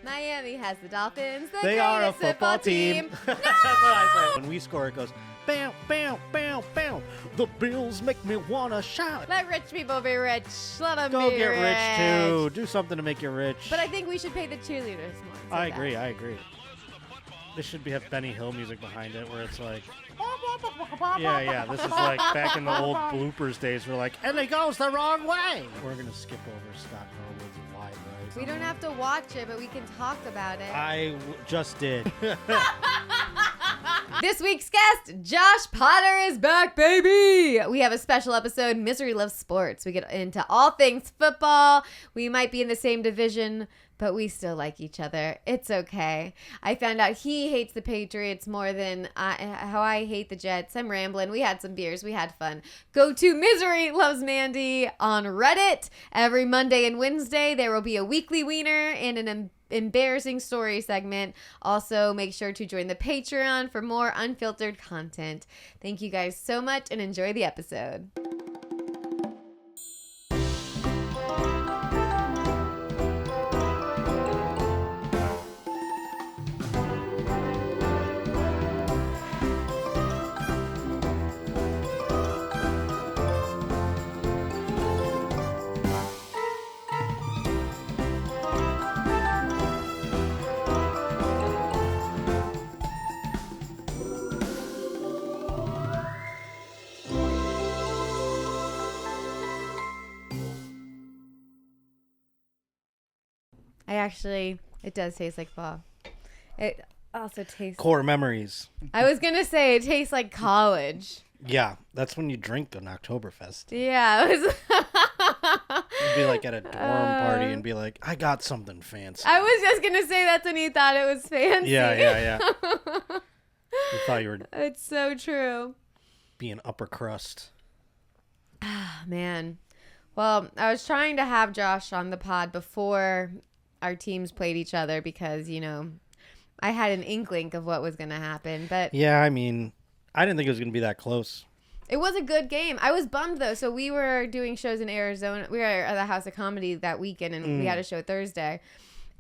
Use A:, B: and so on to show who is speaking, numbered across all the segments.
A: Miami has the Dolphins.
B: They are a football team. That's what I say. When we score, it goes, bam, bam, bam, bam. The Bills make me want to shout.
A: Let rich people be rich. Let them
B: Go
A: be
B: get rich, too. Do something to make you rich.
A: But I think we should pay the cheerleaders more.
B: I agree. This should have Benny Hill music behind it where it's like, yeah. This is like back in the old bloopers days. We're like, and it goes the wrong way. We're going to skip over Scott Norwood's Wide Right.
A: We don't have to watch it, but we can talk about it.
B: I just did.
A: This week's guest, Josh Potter, is back, baby. We have a special episode, Misery Loves Sports. We get into all things football. We might be in the same division, but we still like each other. It's okay. I found out he hates the Patriots more than how I hate the Jets. I'm rambling. We had some beers. We had fun. Go to Misery Loves Mandy on Reddit. Every Monday and Wednesday, there will be a weekly wiener and an embarrassing story segment. Also, make sure to join the Patreon for more unfiltered content. Thank you guys so much and enjoy the episode. It does taste like fall. It also tastes...
B: Core memories.
A: I was going to say it tastes like college.
B: Yeah, that's when you drink an Oktoberfest.
A: Yeah. It was...
B: You'd be like at a dorm party and be like, I got something fancy.
A: I was just going to say that's when you thought it was fancy.
B: Yeah. You thought you were...
A: It's so true.
B: Being upper crust.
A: Ah, man. Well, I was trying to have Josh on the pod before our teams played each other because, you know, I had an inkling of what was going to happen. But
B: yeah, I mean, I didn't think it was going to be that close.
A: It was a good game. I was bummed, though. So we were doing shows in Arizona. We were at the House of Comedy that weekend, and we had a show Thursday.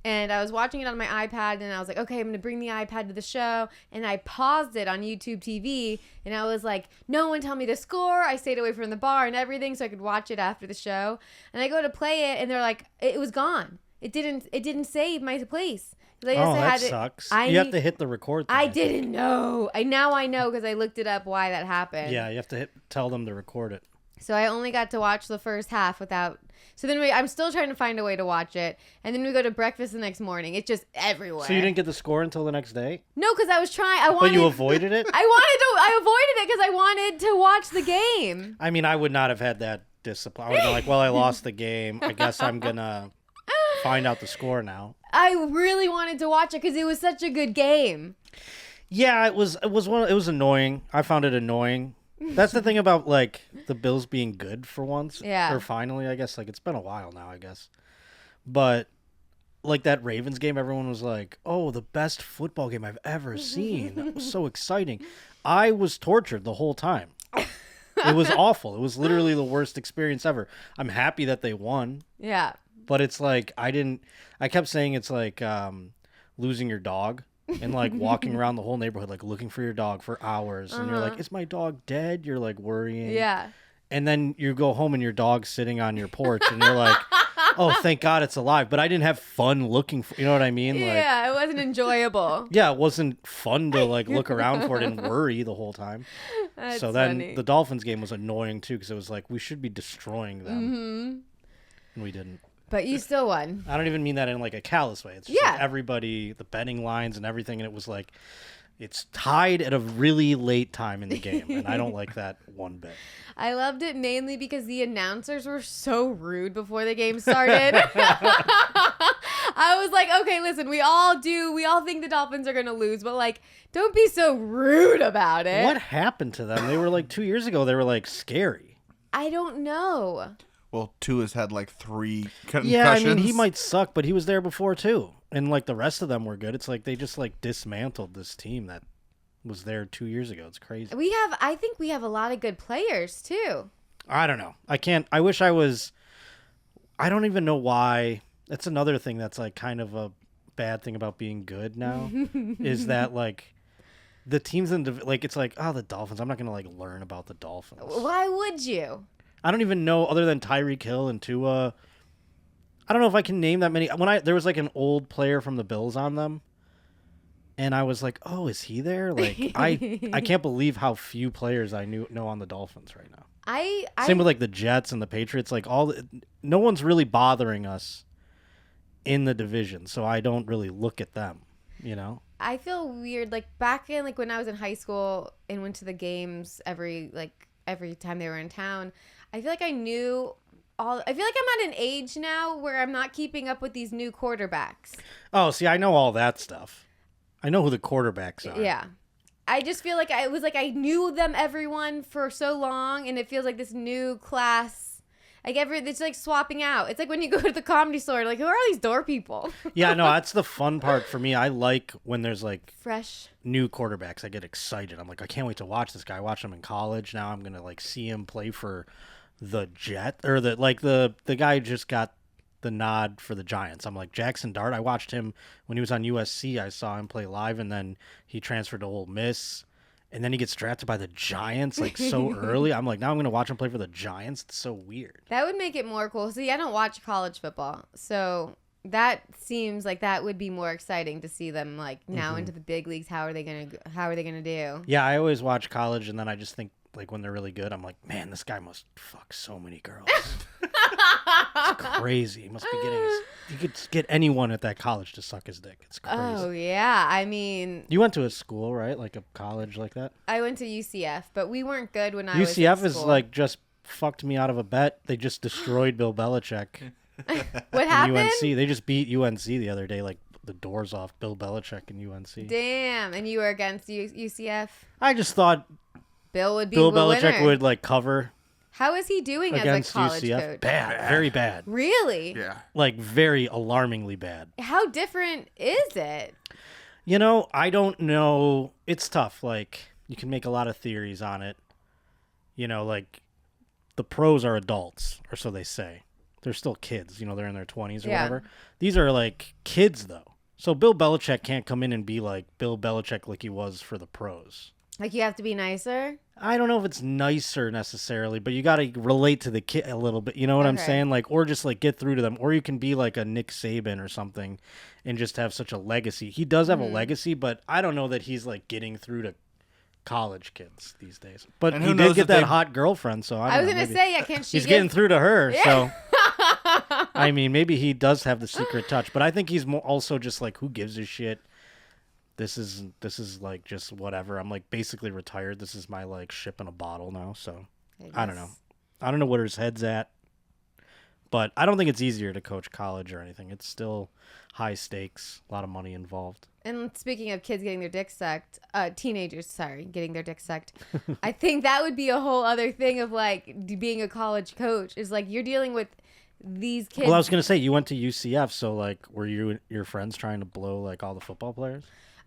A: And I was watching it on my iPad, and I was like, okay, I'm going to bring the iPad to the show. And I paused it on YouTube TV, and I was like, no one tell me the score. I stayed away from the bar and everything so I could watch it after the show. And I go to play it, and they're like, it was gone. It didn't save my place.
B: That sucks. You have to hit the record thing.
A: I didn't know. Now I know because I looked it up why that happened.
B: Yeah, you have to tell them to record it.
A: So I only got to watch the first half without... So then I'm still trying to find a way to watch it. And then we go to breakfast the next morning. It's just everywhere.
B: So you didn't get the score until the next day?
A: No, because I was trying...
B: But you avoided it?
A: I avoided it because I wanted to watch the game.
B: I mean, I would not have had that discipline. I would have been like, well, I lost the game. I guess I'm going to find out the score now.
A: I really wanted to watch it because it was such a good game.
B: Yeah, it was annoying. I found it annoying. That's the thing about, like, the Bills being good for once.
A: Yeah.
B: Or finally, I guess. Like, it's been a while now, I guess. But, like, that Ravens game, everyone was like, oh, the best football game I've ever seen. That was so exciting. I was tortured the whole time. It was awful. It was literally the worst experience ever. I'm happy that they won.
A: Yeah.
B: But it's like, I kept saying it's like losing your dog. And, like, walking around the whole neighborhood, like, looking for your dog for hours. And you're like, is my dog dead? You're, like, worrying.
A: Yeah.
B: And then you go home and your dog's sitting on your porch. And you're like, oh, thank God it's alive. But I didn't have fun looking for... You know what I mean?
A: Yeah, it wasn't enjoyable.
B: Yeah, it wasn't fun to, like, look around for it and worry the whole time.
A: That's
B: so then
A: funny.
B: the Dolphins game was annoying, too. Because it was like, we should be destroying them.
A: Mm-hmm.
B: And we didn't.
A: But you still won.
B: I don't even mean that in like a callous way. It's just
A: yeah.
B: Like everybody, the betting lines and everything, and it was like, it's tied at a really late time in the game, and I don't like that one bit.
A: I loved it mainly because the announcers were so rude before the game started. I was like, okay, listen, we all think the Dolphins are going to lose, but like, don't be so rude about it.
B: What happened to them? They were like 2 years ago, they were like scary.
A: I don't know.
C: Well, Tua's had like 3 concussions.
B: Yeah, I mean, he might suck, but he was there before too. And like the rest of them were good. It's like they just like dismantled this team that was there 2 years ago. It's crazy.
A: I think we have a lot of good players too.
B: I don't know. I don't even know why That's another thing that's like kind of a bad thing about being good now is that like the teams like it's like, oh, the Dolphins. I'm not gonna like learn about the Dolphins.
A: Why would you?
B: I don't even know other than Tyreek Hill and Tua. I don't know if I can name that many. There was like an old player from the Bills on them, and I was like, oh, is he there? Like I can't believe how few players I know on the Dolphins right now. Same with like the Jets and the Patriots. Like no one's really bothering us in the division, so I don't really look at them. You know.
A: I feel weird. Like back in like when I was in high school and went to the games every time they were in town, I feel like I knew all. I feel like I'm at an age now where I'm not keeping up with these new quarterbacks.
B: Oh, see, I know all that stuff. I know who the quarterbacks are.
A: Yeah. I just feel like I knew them, everyone, for so long, and it feels like this new class. Like it's like swapping out. It's like when you go to the Comedy Store, like, who are these door people?
B: Yeah, no, that's the fun part for me. I like when there's like
A: fresh
B: new quarterbacks. I get excited. I'm like, I can't wait to watch this guy. I watched him in college. Now I'm gonna like see him play for the Jet or the guy who just got the nod for the Giants. I'm like, Jackson Dart. I watched him when he was on USC. I saw him play live, and then he transferred to Ole Miss. And then he gets drafted by the Giants like so early. I'm like, now I'm going to watch him play for the Giants. It's so weird.
A: That would make it more cool. See, I don't watch college football. So that seems like that would be more exciting to see them like now into the big leagues. How are they going to do?
B: Yeah, I always watch college and then I just think like when they're really good, I'm like, man, this guy must fuck so many girls. It's crazy. He must be he could get anyone at that college to suck his dick. It's crazy.
A: Oh, yeah. I mean,
B: you went to a school, right? Like a college like that?
A: I went to UCF, but we weren't good when I was in
B: UCF
A: school.
B: is like just fucked me out of a bet. They just destroyed Bill Belichick.
A: What happened?
B: UNC. They just beat UNC the other day, like the doors off Bill Belichick and UNC.
A: Damn. And you were against UCF?
B: I just thought
A: Bill would be
B: Bill
A: the
B: Belichick
A: winner.
B: would like cover
A: How is he doing
B: against
A: as a college
B: UCF.
A: coach?
B: Bad, very bad.
A: Really?
C: Yeah.
B: Like very alarmingly bad.
A: How different is it?
B: You know, I don't know. It's tough. Like you can make a lot of theories on it. You know, like the pros are adults, or so they say. They're still kids. You know, they're in their 20s or whatever. These are like kids though. So Bill Belichick can't come in and be like Bill Belichick like he was for the pros.
A: Like you have to be nicer?
B: I don't know if it's nicer necessarily, but you got to relate to the kid a little bit. You know what I'm saying? Like, or just like get through to them, or you can be like a Nick Saban or something and just have such a legacy. He does have a legacy, but I don't know that he's like getting through to college kids these days. But he did get that hot girlfriend, so I was
A: going to say, yeah, can't she
B: he's getting through to her,
A: Yeah.
B: so I mean, maybe he does have the secret touch, but I think he's also just like, who gives a shit? This is like just whatever. I'm like basically retired. This is my like ship in a bottle now. So I don't know. I don't know where his head's at, but I don't think it's easier to coach college or anything. It's still high stakes, a lot of money involved.
A: And speaking of kids getting their dick sucked, teenagers, getting their dick sucked. I think that would be a whole other thing of like being a college coach is like you're dealing with these kids.
B: Well, I was going to say you went to UCF. So like, were you and your friends trying to blow like all the football players?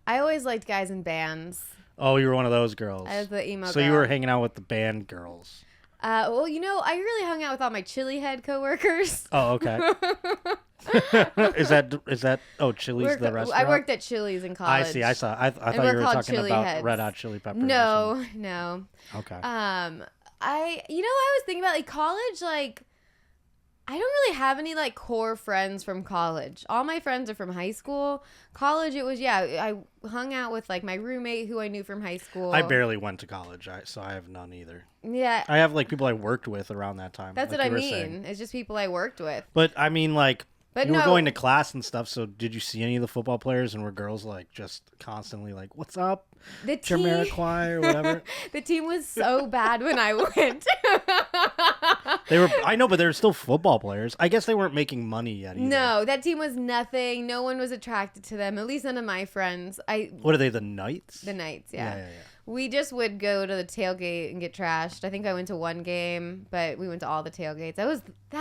A: I always liked guys in bands.
B: Oh, you were one of those girls.
A: I was the emo
B: So
A: girl.
B: you were hanging out with the band girls.
A: Well, you know, I really hung out with all my chili head coworkers.
B: Oh, okay. Is that Chili's the restaurant?
A: I worked at Chili's in college.
B: I see. I saw. I thought you were talking about Red Hot Chili Peppers.
A: No.
B: Okay.
A: I was thinking about like college, like I don't really have any like core friends from college. All my friends are from high school. College, it was I hung out with like my roommate who I knew from high school.
B: I barely went to college, so I have none either.
A: Yeah.
B: I have like people I worked with around that time.
A: That's
B: like
A: what I
B: you were
A: mean.
B: saying.
A: It's just people I worked with.
B: But I mean, like,
A: But
B: you were
A: no.
B: going to class and stuff. So did you see any of the football players, and were girls like just constantly like, "What's up,
A: The team,
B: Jamiroquai or whatever"?
A: the team was so bad when I went.
B: I know, but they were still football players. I guess they weren't making money yet either.
A: No, that team was nothing. No one was attracted to them. At least none of my friends.
B: What are they? The Knights?
A: The Knights, yeah.
B: Yeah.
A: We just would go to the tailgate and get trashed. I think I went to one game, but we went to all the tailgates. That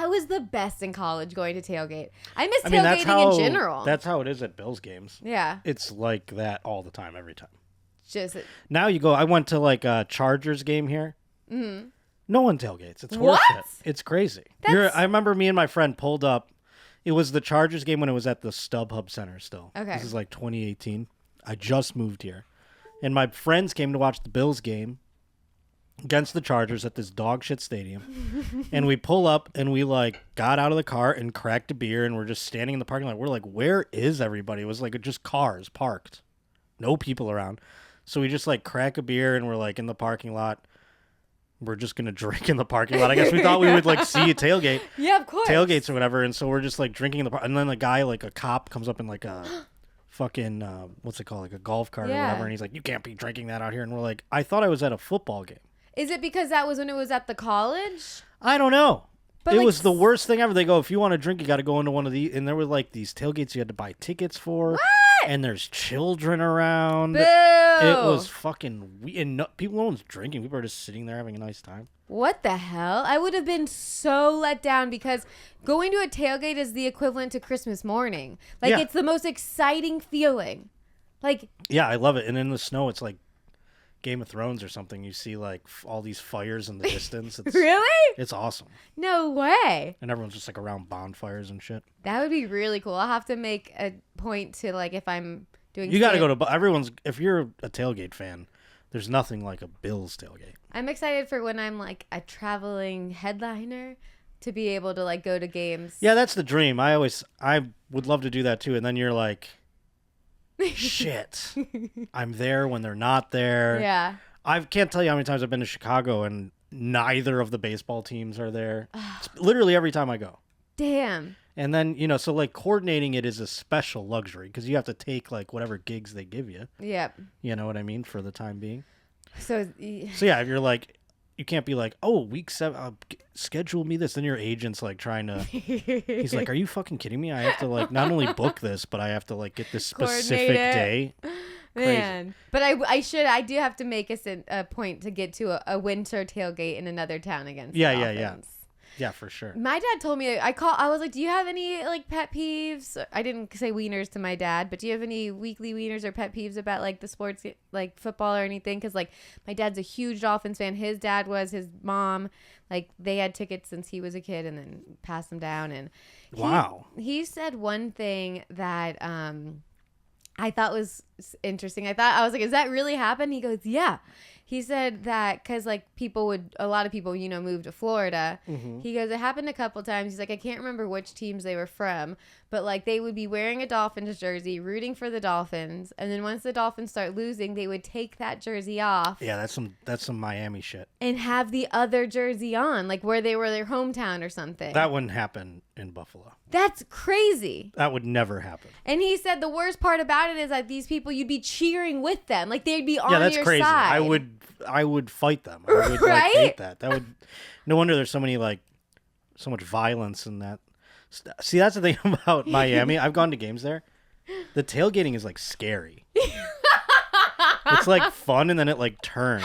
A: was the best in college, going to tailgate. I miss tailgating in general.
B: That's how it is at Bills games.
A: Yeah.
B: It's like that all the time, every time.
A: Just
B: Now you go. I went to like a Chargers game here. No one tailgates. It's
A: What?
B: horseshit. It's crazy. I remember me and my friend pulled up. It was the Chargers game when it was at the StubHub Center still.
A: Okay.
B: This is like 2018. I just moved here. And my friends came to watch the Bills game against the Chargers at this dog shit stadium. And we pull up and we like got out of the car and cracked a beer and we're just standing in the parking lot. We're like, where is everybody? It was like just cars parked. No people around. So we just like crack a beer and we're like in the parking lot. We're just going to drink in the parking lot. I guess we thought we would like see a tailgate.
A: Yeah, of course.
B: Tailgates or whatever. And so we're just like drinking in the park. And then a guy, like a cop comes up in like a fucking, what's it called? Like a golf cart or whatever. And he's like, you can't be drinking that out here. And we're like, I thought I was at a football game.
A: Is it because that was when it was at the college?
B: I don't know.
A: But
B: it
A: like,
B: was the worst thing ever. They go, if you want to drink, you got to go into one of these. And there were like these tailgates you had to buy tickets for.
A: What?
B: And there's children around.
A: Boo!
B: It was fucking weird. And no one's drinking. People are just sitting there having a nice time.
A: What the hell? I would have been so let down because going to a tailgate is the equivalent to Christmas morning. Like,
B: Yeah.
A: it's the most exciting feeling. Like,
B: Yeah, I love it. And in the snow, it's like Game of Thrones or something. You see like all these fires in the distance. It's,
A: really?
B: It's awesome.
A: No way.
B: And everyone's just like around bonfires and shit.
A: That would be really cool. I'll have to make a point to, like, if I'm doing...
B: You got to go to... Everyone's... If you're a tailgate fan, there's nothing like a Bills tailgate.
A: I'm excited for when I'm, like, a traveling headliner to be able to, like, go to games.
B: Yeah, that's the dream. I would love to do that too. And then you're like, shit, I'm there when they're not there.
A: Yeah.
B: I can't tell you how many times I've been to Chicago and neither of the baseball teams are there. It's literally every time I go.
A: Damn.
B: And then, so like coordinating it is a special luxury because you have to take like whatever gigs they give you.
A: Yep.
B: You know what I mean? For the time being.
A: So
B: yeah, if you're like, you can't be like, oh, week 7, schedule me this. Then your agent's like trying to, he's like, are you fucking kidding me? I have to like not only book this, but I have to like get this specific day.
A: Man.
B: Crazy.
A: But I do have to make a point to get to a winter tailgate in another town against the Dolphins.
B: Yeah, for sure.
A: My dad told me, I was like, do you have any like pet peeves? I didn't say wieners to my dad, but do you have any weekly wieners or pet peeves about like the sports, like football or anything? Because like my dad's a huge Dolphins fan. His dad was, his mom, like they had tickets since he was a kid and then passed them down. And he said one thing that I thought was interesting. I was like, does that really happen? He goes, yeah. He said that because, like, a lot of people, move to Florida. Mm-hmm. He goes, it happened a couple times. He's like, I can't remember which teams they were from, but, like, they would be wearing a Dolphins jersey, rooting for the Dolphins, and then once the Dolphins start losing, they would take that jersey off.
B: Yeah, that's some Miami shit.
A: And have the other jersey on, like, where they were their hometown or something.
B: That wouldn't happen in Buffalo.
A: That's crazy.
B: That would never happen.
A: And he said the worst part about it is that these people, you'd be cheering with them. Like, they'd be on your side. Yeah, that's crazy.
B: I would fight them. I would
A: right?
B: like, hate that. That would. No wonder there's so much violence in that. See, that's the thing about Miami. I've gone to games there. The tailgating is like scary. It's like fun, and then it like turns.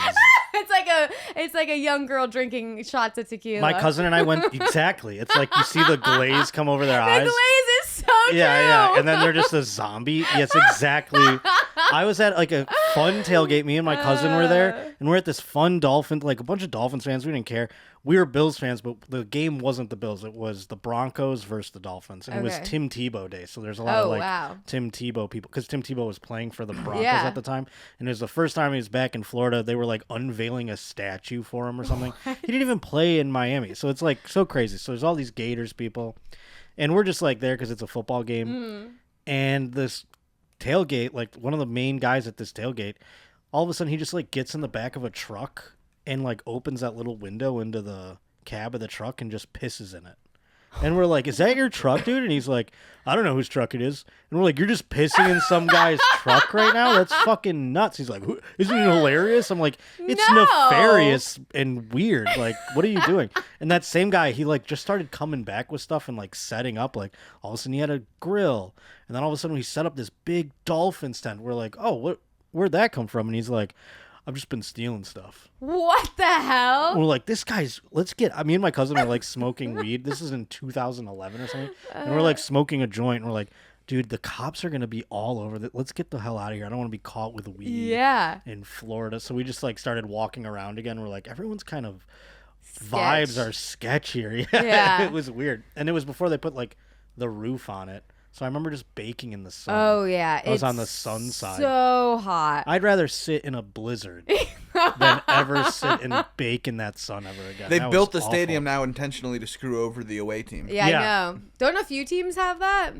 A: It's like a young girl drinking shots of tequila.
B: My cousin and I went exactly. It's like you see the glaze come over their eyes.
A: The glaze is so true.
B: Yeah, and then they're just a zombie. Yes, exactly. I was at like a fun tailgate. Me and my cousin were there, and we're at this fun Dolphins, like a bunch of Dolphins fans. We didn't care. We were Bills fans, but the game wasn't the Bills. It was the Broncos versus the Dolphins. And it was Tim Tebow day. So there's a lot of Tim Tebow people because Tim Tebow was playing for the Broncos at the time. And it was the first time he was back in Florida. They were like unveiling a statue for him or something. What? He didn't even play in Miami. So it's like so crazy. So there's all these Gators people. And we're just like there because it's a football game. Mm. And this tailgate, like one of the main guys at this tailgate, all of a sudden he just like gets in the back of a truck and like opens that little window into the cab of the truck and just pisses in it. And we're like, is that your truck, dude? And he's like, I don't know whose truck it is. And we're like, you're just pissing in some guy's truck right now? That's fucking nuts. He's like, isn't it hilarious? I'm like, it's nefarious and weird. Like, what are you doing? And that same guy, he like just started coming back with stuff and like setting up. Like all of a sudden he had a grill. And then all of a sudden he set up this big Dolphins tent. We're like, oh, where'd that come from? And he's like, I've just been stealing stuff.
A: What the hell?
B: And we're like, me and my cousin are like smoking weed. This is in 2011 or something. And we're like smoking a joint. And we're like, dude, the cops are going to be all over that. Let's get the hell out of here. I don't want to be caught with weed in Florida. So we just like started walking around again. We're like, everyone's kind of vibes are sketchier. Yeah. It was weird. And it was before they put like the roof on it. So I remember just baking in the sun.
A: Oh yeah,
B: I was on the sun side.
A: So hot.
B: I'd rather sit in a blizzard than ever sit and bake in that sun ever again.
C: They
B: That
C: built the
B: was
C: stadium
B: awful.
C: now intentionally to screw over the away team.
A: Yeah,
B: Yeah.
A: I know. Don't a few teams have that?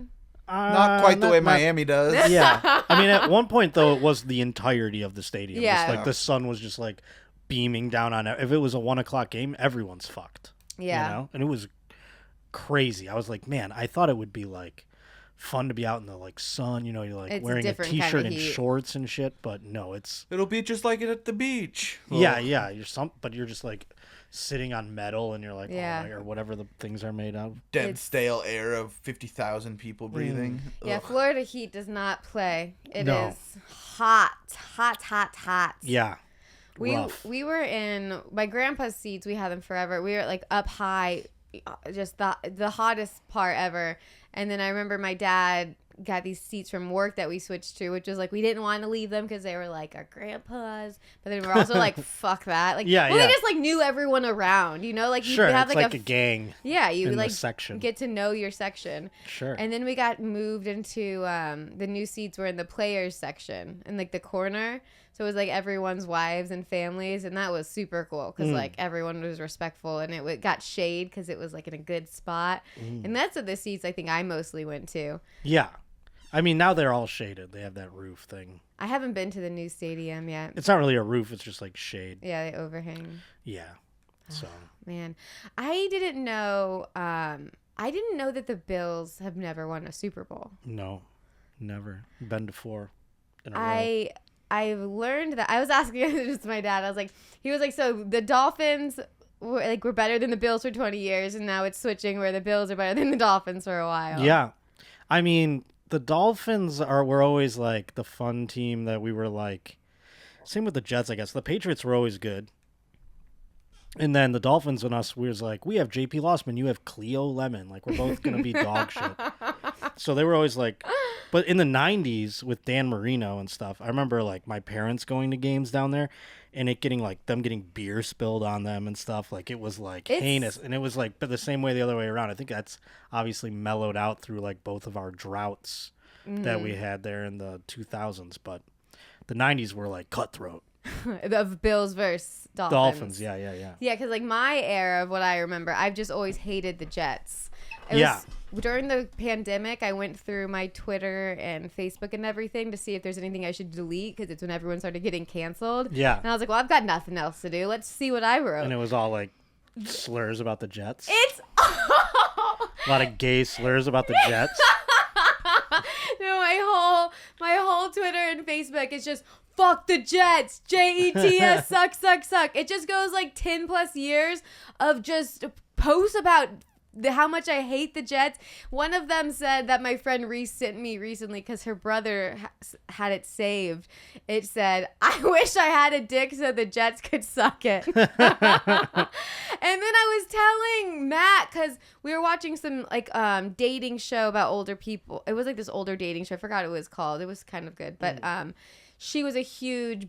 C: Not quite the way Miami does.
B: Yeah. I mean, at one point, though, it was the entirety of the stadium.
A: Yeah.
B: Just, like, the sun was just, like, beaming down on it. If it was a 1 o'clock game, everyone's fucked.
A: Yeah.
B: You know? And it was crazy. I was like, man, I thought it would be, like, fun to be out in the, like, sun. You know, you're, like,
A: It's a
B: wearing a
A: different kind
B: T-shirt
A: of
B: and
A: heat.
B: shorts and shit. But, no, it's...
C: It'll be just like it at the beach.
B: Yeah,
C: Ugh.
B: yeah. But you're just, like, sitting on metal and you're like,
A: Yeah.
B: oh, my, or whatever the things are made of.
C: Dead
A: It's-
C: stale air of 50,000 people breathing.
A: Yeah,
C: Ugh.
A: Florida heat does not play. It is
B: No.
A: hot.
B: Yeah.
A: We
B: Rough.
A: we were in my grandpa's seats. We had them forever. We were like up high, just the hottest part ever. And then I remember my dad got these seats from work that we switched to, which was like we didn't want to leave them because they were like our grandpa's. But then we were also like fuck that. Like
B: Yeah,
A: well,
B: yeah.
A: they just like knew everyone around, you know, like you
B: Sure,
A: have
B: it's
A: like
B: like a gang
A: yeah, you
B: in
A: like
B: the section.
A: get to know your section.
B: Sure.
A: And then we got moved into the new seats were in the players section in like the corner. So it was like everyone's wives and families, and that was super cool because like everyone was respectful, and it got shade because it was like in a good spot. And that's the seats I think I mostly went to.
B: Yeah. I mean, now they're all shaded. They have that roof thing.
A: I haven't been to the new stadium yet.
B: It's not really a roof. It's just like shade.
A: Yeah, they overhang.
B: Yeah. So
A: Man, I didn't know. I didn't know that the Bills have never won a Super Bowl.
B: no, never been to 4 in a row.
A: I've learned that. I was asking this to my dad. I was like, he was like, so the Dolphins were better than the Bills for 20 years, and now it's switching where the Bills are better than the Dolphins for a while.
B: Yeah. I mean, the Dolphins were always like the fun team that we were like. Same with the Jets, I guess. The Patriots were always good. And then the Dolphins and us, we was like, we have JP Lossman, you have Cleo Lemon. Like, we're both going to be dog shit. So they were always like, but in the 90s with Dan Marino and stuff, I remember like my parents going to games down there and it getting like them getting beer spilled on them and stuff. Like, it was like heinous. And it was like, but the same way the other way around. I think that's obviously mellowed out through like both of our droughts that we had there in the 2000s. But the 90s were like cutthroat.
A: Of Bills versus Dolphins.
B: Dolphins, yeah.
A: Yeah, because like my era of what I remember, I've just always hated the Jets. It
B: Yeah.
A: was, during the pandemic, I went through my Twitter and Facebook and everything to see if there's anything I should delete because it's when everyone started getting canceled.
B: Yeah.
A: And I was like, well, I've got nothing else to do. Let's see what I wrote.
B: And it was all like slurs about the Jets.
A: It's
B: A lot of gay slurs about the Jets.
A: no, my whole Twitter and Facebook is just fuck the Jets, Jets, suck. It just goes like 10 plus years of just posts about how much I hate the Jets. One of them said that my friend Reese sent me recently because her brother had it saved. It said, I wish I had a dick so the Jets could suck it. And then I was telling Matt, because we were watching some like dating show about older people. It was like this older dating show. I forgot what it was called. It was kind of good. But she was a huge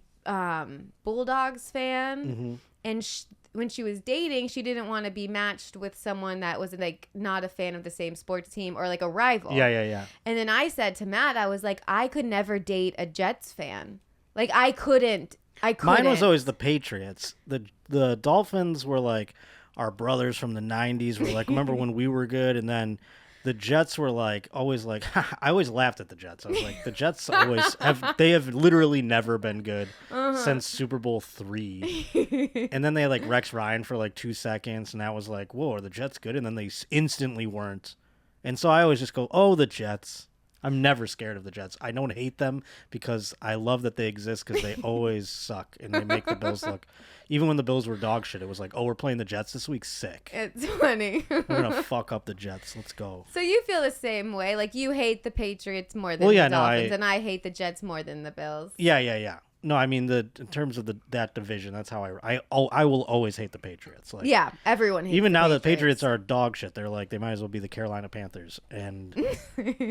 A: Bulldogs fan. And when she was dating, she didn't want to be matched with someone that was like not a fan of the same sports team or like a rival.
B: Yeah.
A: And then I said to Matt, I was like, I could never date a Jets fan. Like I couldn't.
B: Mine was always the Patriots. The Dolphins were like our brothers from the 90s. Were like, remember when we were good? And then the Jets were like always like I always laughed at the Jets. I was like, the Jets always have literally never been good since Super Bowl III. And then they had like Rex Ryan for like 2 seconds, and that was like, whoa, are the Jets good? And then they instantly weren't. And so I always just go, oh, the Jets. I'm never scared of the Jets. I don't hate them because I love that they exist because they always suck and they make the Bills look. Even when the Bills were dog shit, it was like, oh, we're playing the Jets this week. Sick.
A: It's funny.
B: We're going to fuck up the Jets. Let's go.
A: So you feel the same way? Like you hate the Patriots more than
B: Well, yeah,
A: the
B: no,
A: Dolphins, and I hate the Jets more than the Bills.
B: Yeah. No, I mean, in terms of that division, that's how I will always hate the Patriots. Like,
A: Yeah, everyone hates
B: even
A: the
B: now the Patriots are dog shit. They're like, they might as well be the Carolina Panthers. And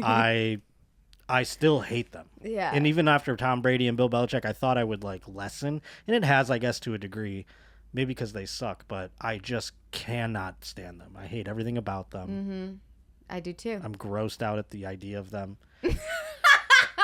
B: I still hate them.
A: Yeah.
B: And even after Tom Brady and Bill Belichick, I thought I would like lessen. And it has, I guess, to a degree. Maybe because they suck, but I just cannot stand them. I hate everything about them.
A: I do too.
B: I'm grossed out at the idea of them.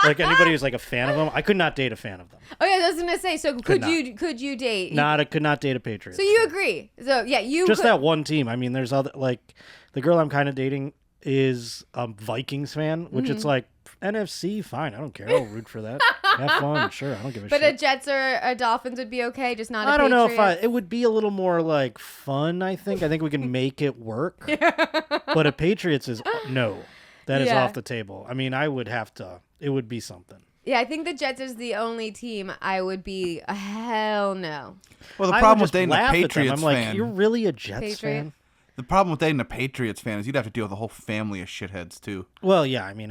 B: Like anybody who's like a fan of them, I could not date a fan of them.
A: Oh yeah, I was gonna say. So could
B: not.
A: you date?
B: I could not date a Patriots.
A: So you
B: fan.
A: agree? So yeah, you
B: just
A: could.
B: that one team. I mean, there's other like the girl I'm kind of dating is a Vikings fan, which it's like NFC, fine. I don't care. I'll root for that. Have fun, sure. I don't give a shit.
A: But a Jets or a Dolphins would be okay, just not.
B: I
A: a
B: don't know
A: Patriots.
B: if it would be a little more like fun. I think we can make it work. But a Patriots is no. That is off the table. I mean, I would have to. It would be something.
A: Yeah, I think the Jets is the only team I would be hell no.
C: Well, the problem with
B: dating
C: dating a Patriots
B: I'm like,
C: fan.
B: you're really a Jets
A: Patriot?
B: fan?
C: The problem with dating a Patriots fan is you'd have to deal with a whole family of shitheads too.
B: Well, yeah. I mean,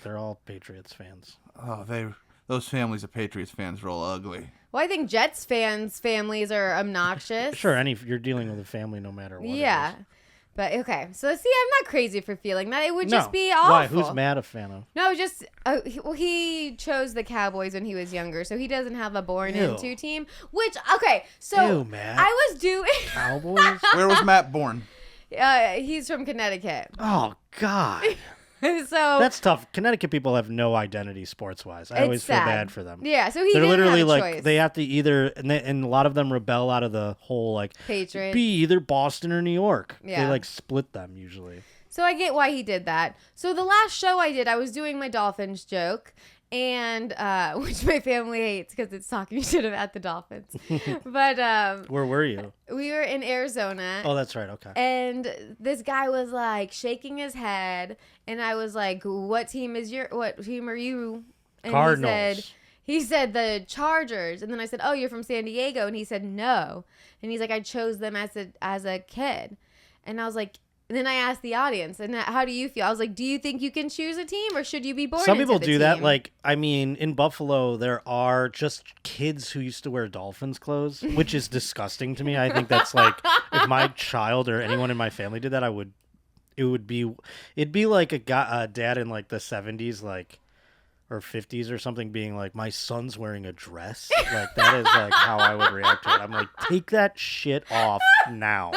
B: they're all Patriots fans.
C: Oh, those families of Patriots fans roll ugly.
A: Well, I think Jets fans' families are obnoxious.
B: Sure, you're dealing with a family no matter what.
A: Yeah.
B: It is.
A: But okay, so see, I'm not crazy for feeling that. It would just be
B: Why?
A: awful.
B: Who's Matt a fan of?
A: No, just he chose the Cowboys when he was younger, so he doesn't have a born into team. Which so
B: Ew, Matt.
A: I was doing.
B: Cowboys?
C: Where was Matt born?
A: He's from Connecticut,
B: Oh God.
A: so
B: That's tough. Connecticut people have no identity sports-wise. I
A: it's
B: always feel
A: sad.
B: bad for them.
A: Yeah, so he
B: They're
A: didn't
B: literally
A: have a
B: like
A: choice.
B: they have to either and a lot of them rebel out of the whole like
A: Patriots.
B: be either Boston or New York.
A: Yeah.
B: They like split them usually.
A: So I get why he did that. So the last show I did, I was doing my Dolphins joke, and which my family hates because it's talking shit about the Dolphins. But
B: Where were you?
A: we were in Arizona.
B: Oh, that's right. Okay.
A: And this guy was like shaking his head, and I was like, what team are you? And
B: Cardinals.
A: He said the Chargers. And then I said, oh, you're from San Diego. And he said, no. And he's like, I chose them as a kid. And I was like, and then I asked the audience, and how do you feel? I was like, do you think you can choose a team, or should you be born
B: Some
A: into
B: people
A: the
B: do that.
A: team?
B: Like, I mean, in Buffalo, there are just kids who used to wear Dolphins clothes, which is disgusting to me. I think that's like, if my child or anyone in my family did that, it'd be like a dad in like the 70s, like, or 50s or something being like, my son's wearing a dress. Like, that is like how I would react to it. I'm like, take that shit off now.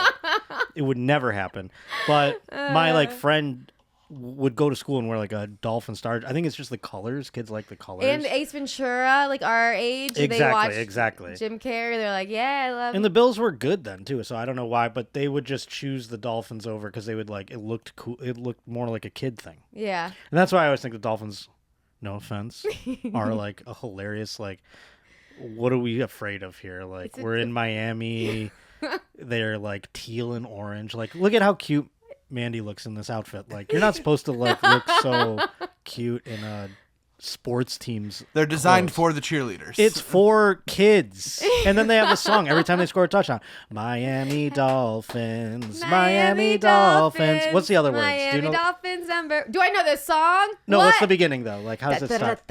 B: It would never happen. But my like friend would go to school and wear like a Dolphin star. I think it's just the colors. Kids like the colors.
A: And Ace Ventura, like our age, they watch
B: Exactly.
A: Jim Carrey. They're like, yeah, I love.
B: And the Bills were good then too, so I don't know why, but they would just choose the Dolphins over because they would like it looked cool. It looked more like a kid thing,
A: Yeah.
B: and that's why I always think the Dolphins, no offense, are like a hilarious like. What are we afraid of here? Like we're in Miami, they're like teal and orange. Like look at how cute Mandy looks in this outfit. Like you're not supposed to like look so cute in a sports team's
C: They're designed
B: clothes.
C: for the cheerleaders.
B: It's for kids. And then they have a song every time they score a touchdown. Miami Dolphins. Miami Dolphins. What's the other words?
A: Miami
B: Do you know?
A: Dolphins number. Do I know this song?
B: No,
A: what?
B: what's the beginning though? Like how does it start?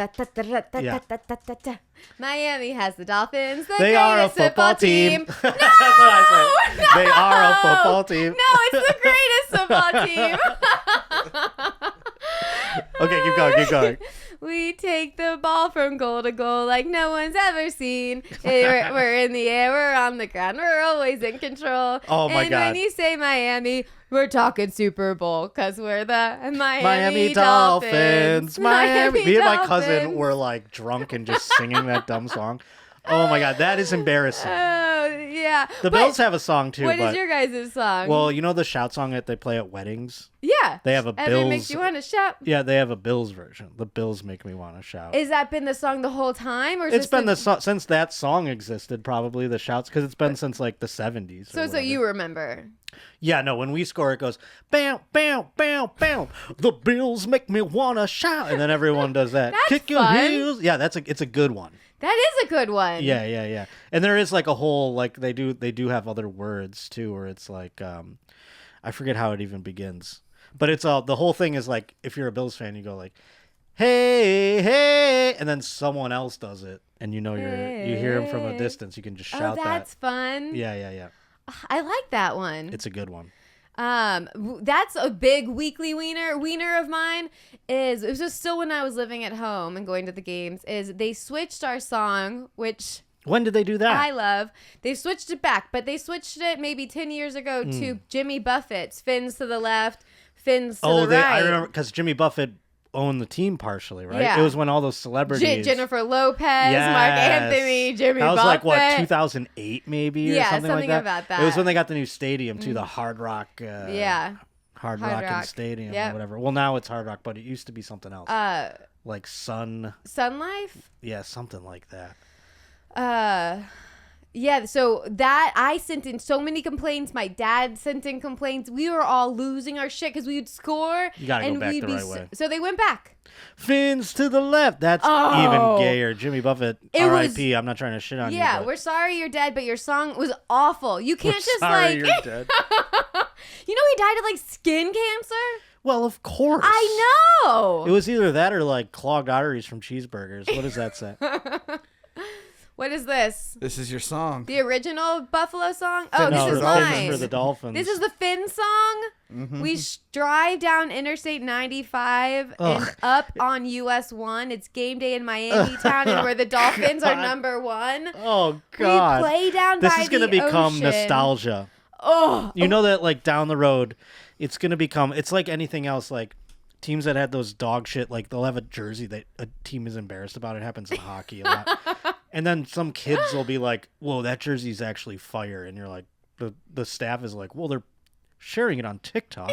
B: Yeah.
A: Miami has the Dolphins. The
B: They are a
A: greatest
B: football team.
A: No,
B: That's what I said. They are a football team.
A: No, it's the greatest football team.
B: Okay, keep going.
A: We take the ball from goal to goal like no one's ever seen. We're in the air, we're on the ground, we're always in control.
B: Oh my
A: and
B: God.
A: when you say Miami, we're talking Super Bowl because we're the
B: Miami Dolphins. Miami. Me and my cousin were like drunk and just singing that dumb song. Oh my God, that is embarrassing.
A: Oh, yeah.
B: The Bills have a song too.
A: What
B: but,
A: is your guys' song?
B: well, you know the shout song that they play at weddings?
A: yeah.
B: They have a
A: And it makes
B: Bills.
A: you want to shout.
B: Yeah, they have a Bills version. The Bills make me want to shout.
A: Is that been the song the whole time? Or is
B: It's
A: this
B: been since that song existed, probably the shouts, because it's been since like the 70s.
A: So you remember.
B: Yeah, no, when we score, it goes, bam, bam, bam, bam. The Bills make me want to shout. And then everyone does that.
A: That's
B: Kick your
A: fun.
B: heels. Yeah, it's a good one.
A: That is a good one.
B: Yeah. And there is like a whole, like they do have other words too, where it's like, I forget how it even begins. But it's the whole thing is like, if you're a Bills fan, you go like, hey, hey, and then someone else does it. And you know, you hear him from a distance. You can just shout
A: Oh, that's fun.
B: Yeah.
A: I like that one.
B: It's a good one.
A: That's a big weekly wiener of mine. It was just still when I was living at home and going to the games. Is they switched our song, which
B: When did they do that?
A: I love. They switched it back, but they switched it maybe 10 years ago to Jimmy Buffett's "Fins to the Left, Fins to the
B: I
A: right.
B: remember because Jimmy Buffett owned the team partially, right?
A: Yeah.
B: It was when all those celebrities.
A: Jennifer Lopez,
B: Yes.
A: Mark Anthony, Jimmy
B: That was
A: Buffett.
B: like, what, 2008 maybe or
A: Yeah,
B: something like that?
A: about that.
B: It was when they got the new stadium, too, the Hard Rock.
A: Yeah.
B: Hard
A: Hard
B: Rock
A: Rock.
B: Stadium
A: Yep.
B: or whatever. Well, now it's Hard Rock, but it used to be something else. Like Sun
A: Life?
B: Yeah, something like that.
A: Yeah, so that I sent in so many complaints. My dad sent in complaints. We were all losing our shit because we would score.
B: You gotta
A: and
B: go back
A: we'd
B: the
A: be
B: right way.
A: So they went back.
B: Fins to the left. That's even gayer. Jimmy Buffett, R.I.P. I'm not trying to shit on you.
A: Yeah,
B: but
A: we're sorry you're dead, but your song was awful. You can't just
B: sorry
A: like.
B: you're dead.
A: You know he died of like skin cancer?
B: Well, of course.
A: I know.
B: It was either that or like clogged arteries from cheeseburgers. What does that say?
A: What is this?
C: This is your song.
A: The original Buffalo song? Oh,
B: No,
A: this is
B: Fins
A: mine.
B: for the Dolphins.
A: This is the Finn song.
C: Mm-hmm.
A: We drive down Interstate 95 and up on US 1. It's game day in Miami town, and where the Dolphins are number one.
B: Oh, God.
A: We play down
B: This
A: by
B: is going to
A: the
B: become
A: ocean.
B: nostalgia.
A: Oh,
B: You know that, like, down the road, it's going to become, it's like anything else, like, teams that had those dog shit, like, they'll have a jersey that a team is embarrassed about. It happens in hockey a lot. And then some kids will be like, whoa, that jersey's actually fire. And you're like, the staff is like, well, they're sharing it on TikTok.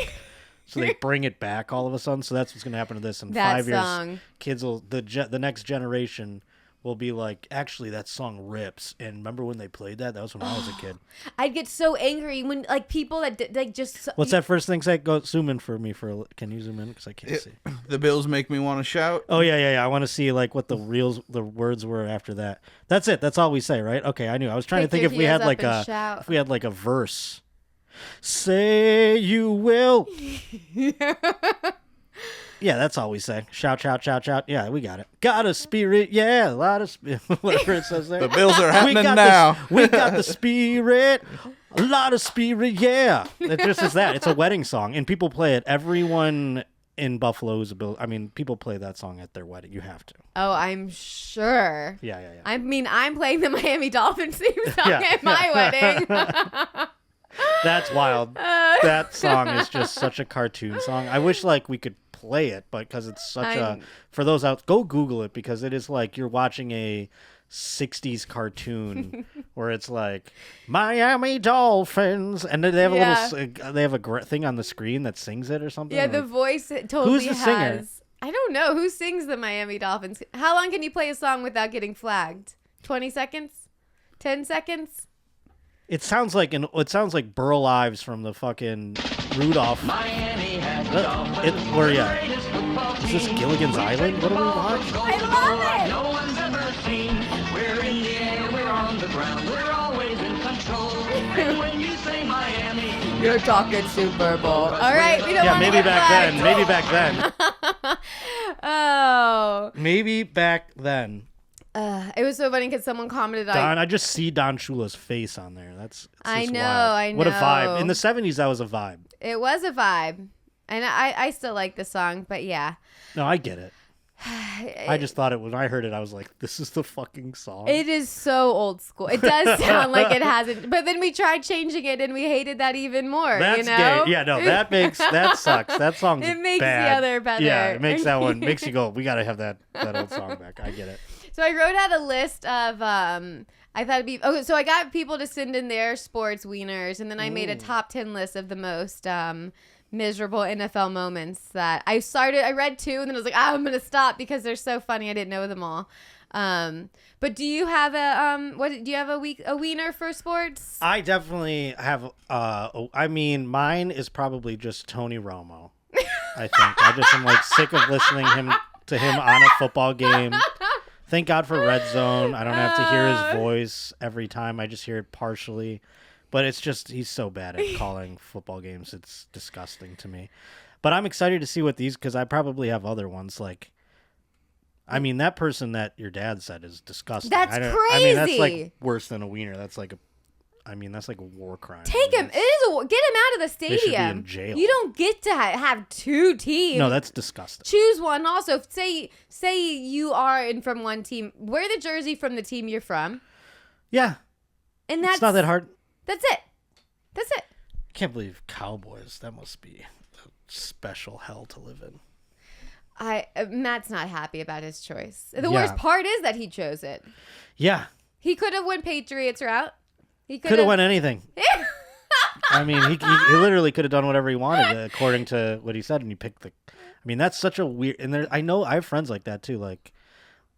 B: So they bring it back all of a sudden. So that's what's going to happen to this. In
A: That
B: 5 years,
A: song.
B: kids will, the next generation will be like, actually, that song rips. And remember when they played that? That was when I was a kid.
A: I'd get so angry when like people that like just.
B: What's that first thing say? Go zoom in for me can you zoom in? Because I can't see.
C: The Bills make me want to shout.
B: Oh, yeah. I want to see like what the words were after that. That's it. That's all we say, right? Okay, I knew. I was trying to think if we had like a verse. Say you will. Yeah, that's all we say. Shout, shout, shout, shout. Yeah, we got it. Got a spirit. Yeah, a lot of whatever it says there.
C: The Bills are happening
B: got
C: now.
B: We got the spirit. A lot of spirit. Yeah. It just is that. It's a wedding song, and people play it. Everyone in Buffalo is a Bill. I mean, people play that song at their wedding. You have to.
A: Oh, I'm sure.
B: Yeah.
A: I mean, I'm playing the Miami Dolphins theme song
B: Yeah,
A: at my wedding.
B: That's wild. That song is just such a cartoon song. I wish like we could play it, but because it's such for those out, go Google it because it is like you're watching a 60s cartoon where it's like Miami Dolphins and they have a thing on the screen that sings it or something.
A: Yeah,
B: like,
A: the voice totally
B: who's the
A: has.
B: singer?
A: I don't know who sings the Miami Dolphins. How long can you play a song without getting flagged? 20 seconds? 10 seconds?
B: It sounds like Burl Ives from the fucking Rudolph. Is this Gilligan's Island? What are we watching?
A: I love it.
D: No one's ever seen. We're in the air, we're on the ground, we're always in control. And when you say Miami,
A: You're talking Super Bowl. All right, we don't
B: Yeah,
A: want to
B: maybe
A: get
B: back
A: flagged.
B: then. Maybe back then.
A: Oh.
B: Maybe back then.
A: It was so funny because someone commented on.
B: I just see Don Shula's face on there. It's
A: I
B: just
A: know,
B: wild.
A: I
B: What a
A: know.
B: vibe. In the 70s, that was a vibe.
A: It was a vibe. And I still like the song, but yeah.
B: No, I get it. I just thought it when I heard it, I was like, this is the fucking song.
A: It is so old school. It does sound like it hasn't. But then we tried changing it and we hated that even more.
B: That's
A: you know?
B: gay. Yeah, no, that sucks. That song's
A: It makes
B: bad.
A: the other better.
B: Yeah, it makes that one, makes you go, we got to have that old song back. I get it.
A: So I wrote out a list of I thought it'd be so I got people to send in their sports wieners, and then I made a top 10 list of the most miserable NFL moments that I read 2 and then I was like, I'm gonna stop because they're so funny. I didn't know them all. But do you have a wiener for sports?
B: I definitely have I mean mine is probably just Tony Romo. I think I just am like sick of listening to him on a football game. Thank God for Red Zone. I don't have to hear his voice every time. I just hear it partially. But it's just, he's so bad at calling football games. It's disgusting to me. But I'm excited to see what because I probably have other ones. Like, I mean, that person that your dad said is disgusting.
A: That's
B: I mean, that's
A: crazy.
B: like worse than a wiener. That's like a war crime.
A: Take him. Get him out of the
B: They
A: stadium.
B: should be in jail.
A: You don't get to have 2 teams.
B: No, that's disgusting.
A: Choose one. Also, say you are from one team. Wear the jersey from the team you're from,
B: Yeah.
A: and that's
B: It's not that hard.
A: That's it.
B: I can't believe Cowboys. That must be special hell to live in.
A: Matt's not happy about his choice. The
B: Yeah.
A: worst part is that he chose it.
B: Yeah.
A: He could have went Patriots route. He
B: Could have went anything. I mean, he literally could have done whatever he wanted according to what he said, and he picked the. I mean, that's such a weird. And I know I have friends like that too. Like,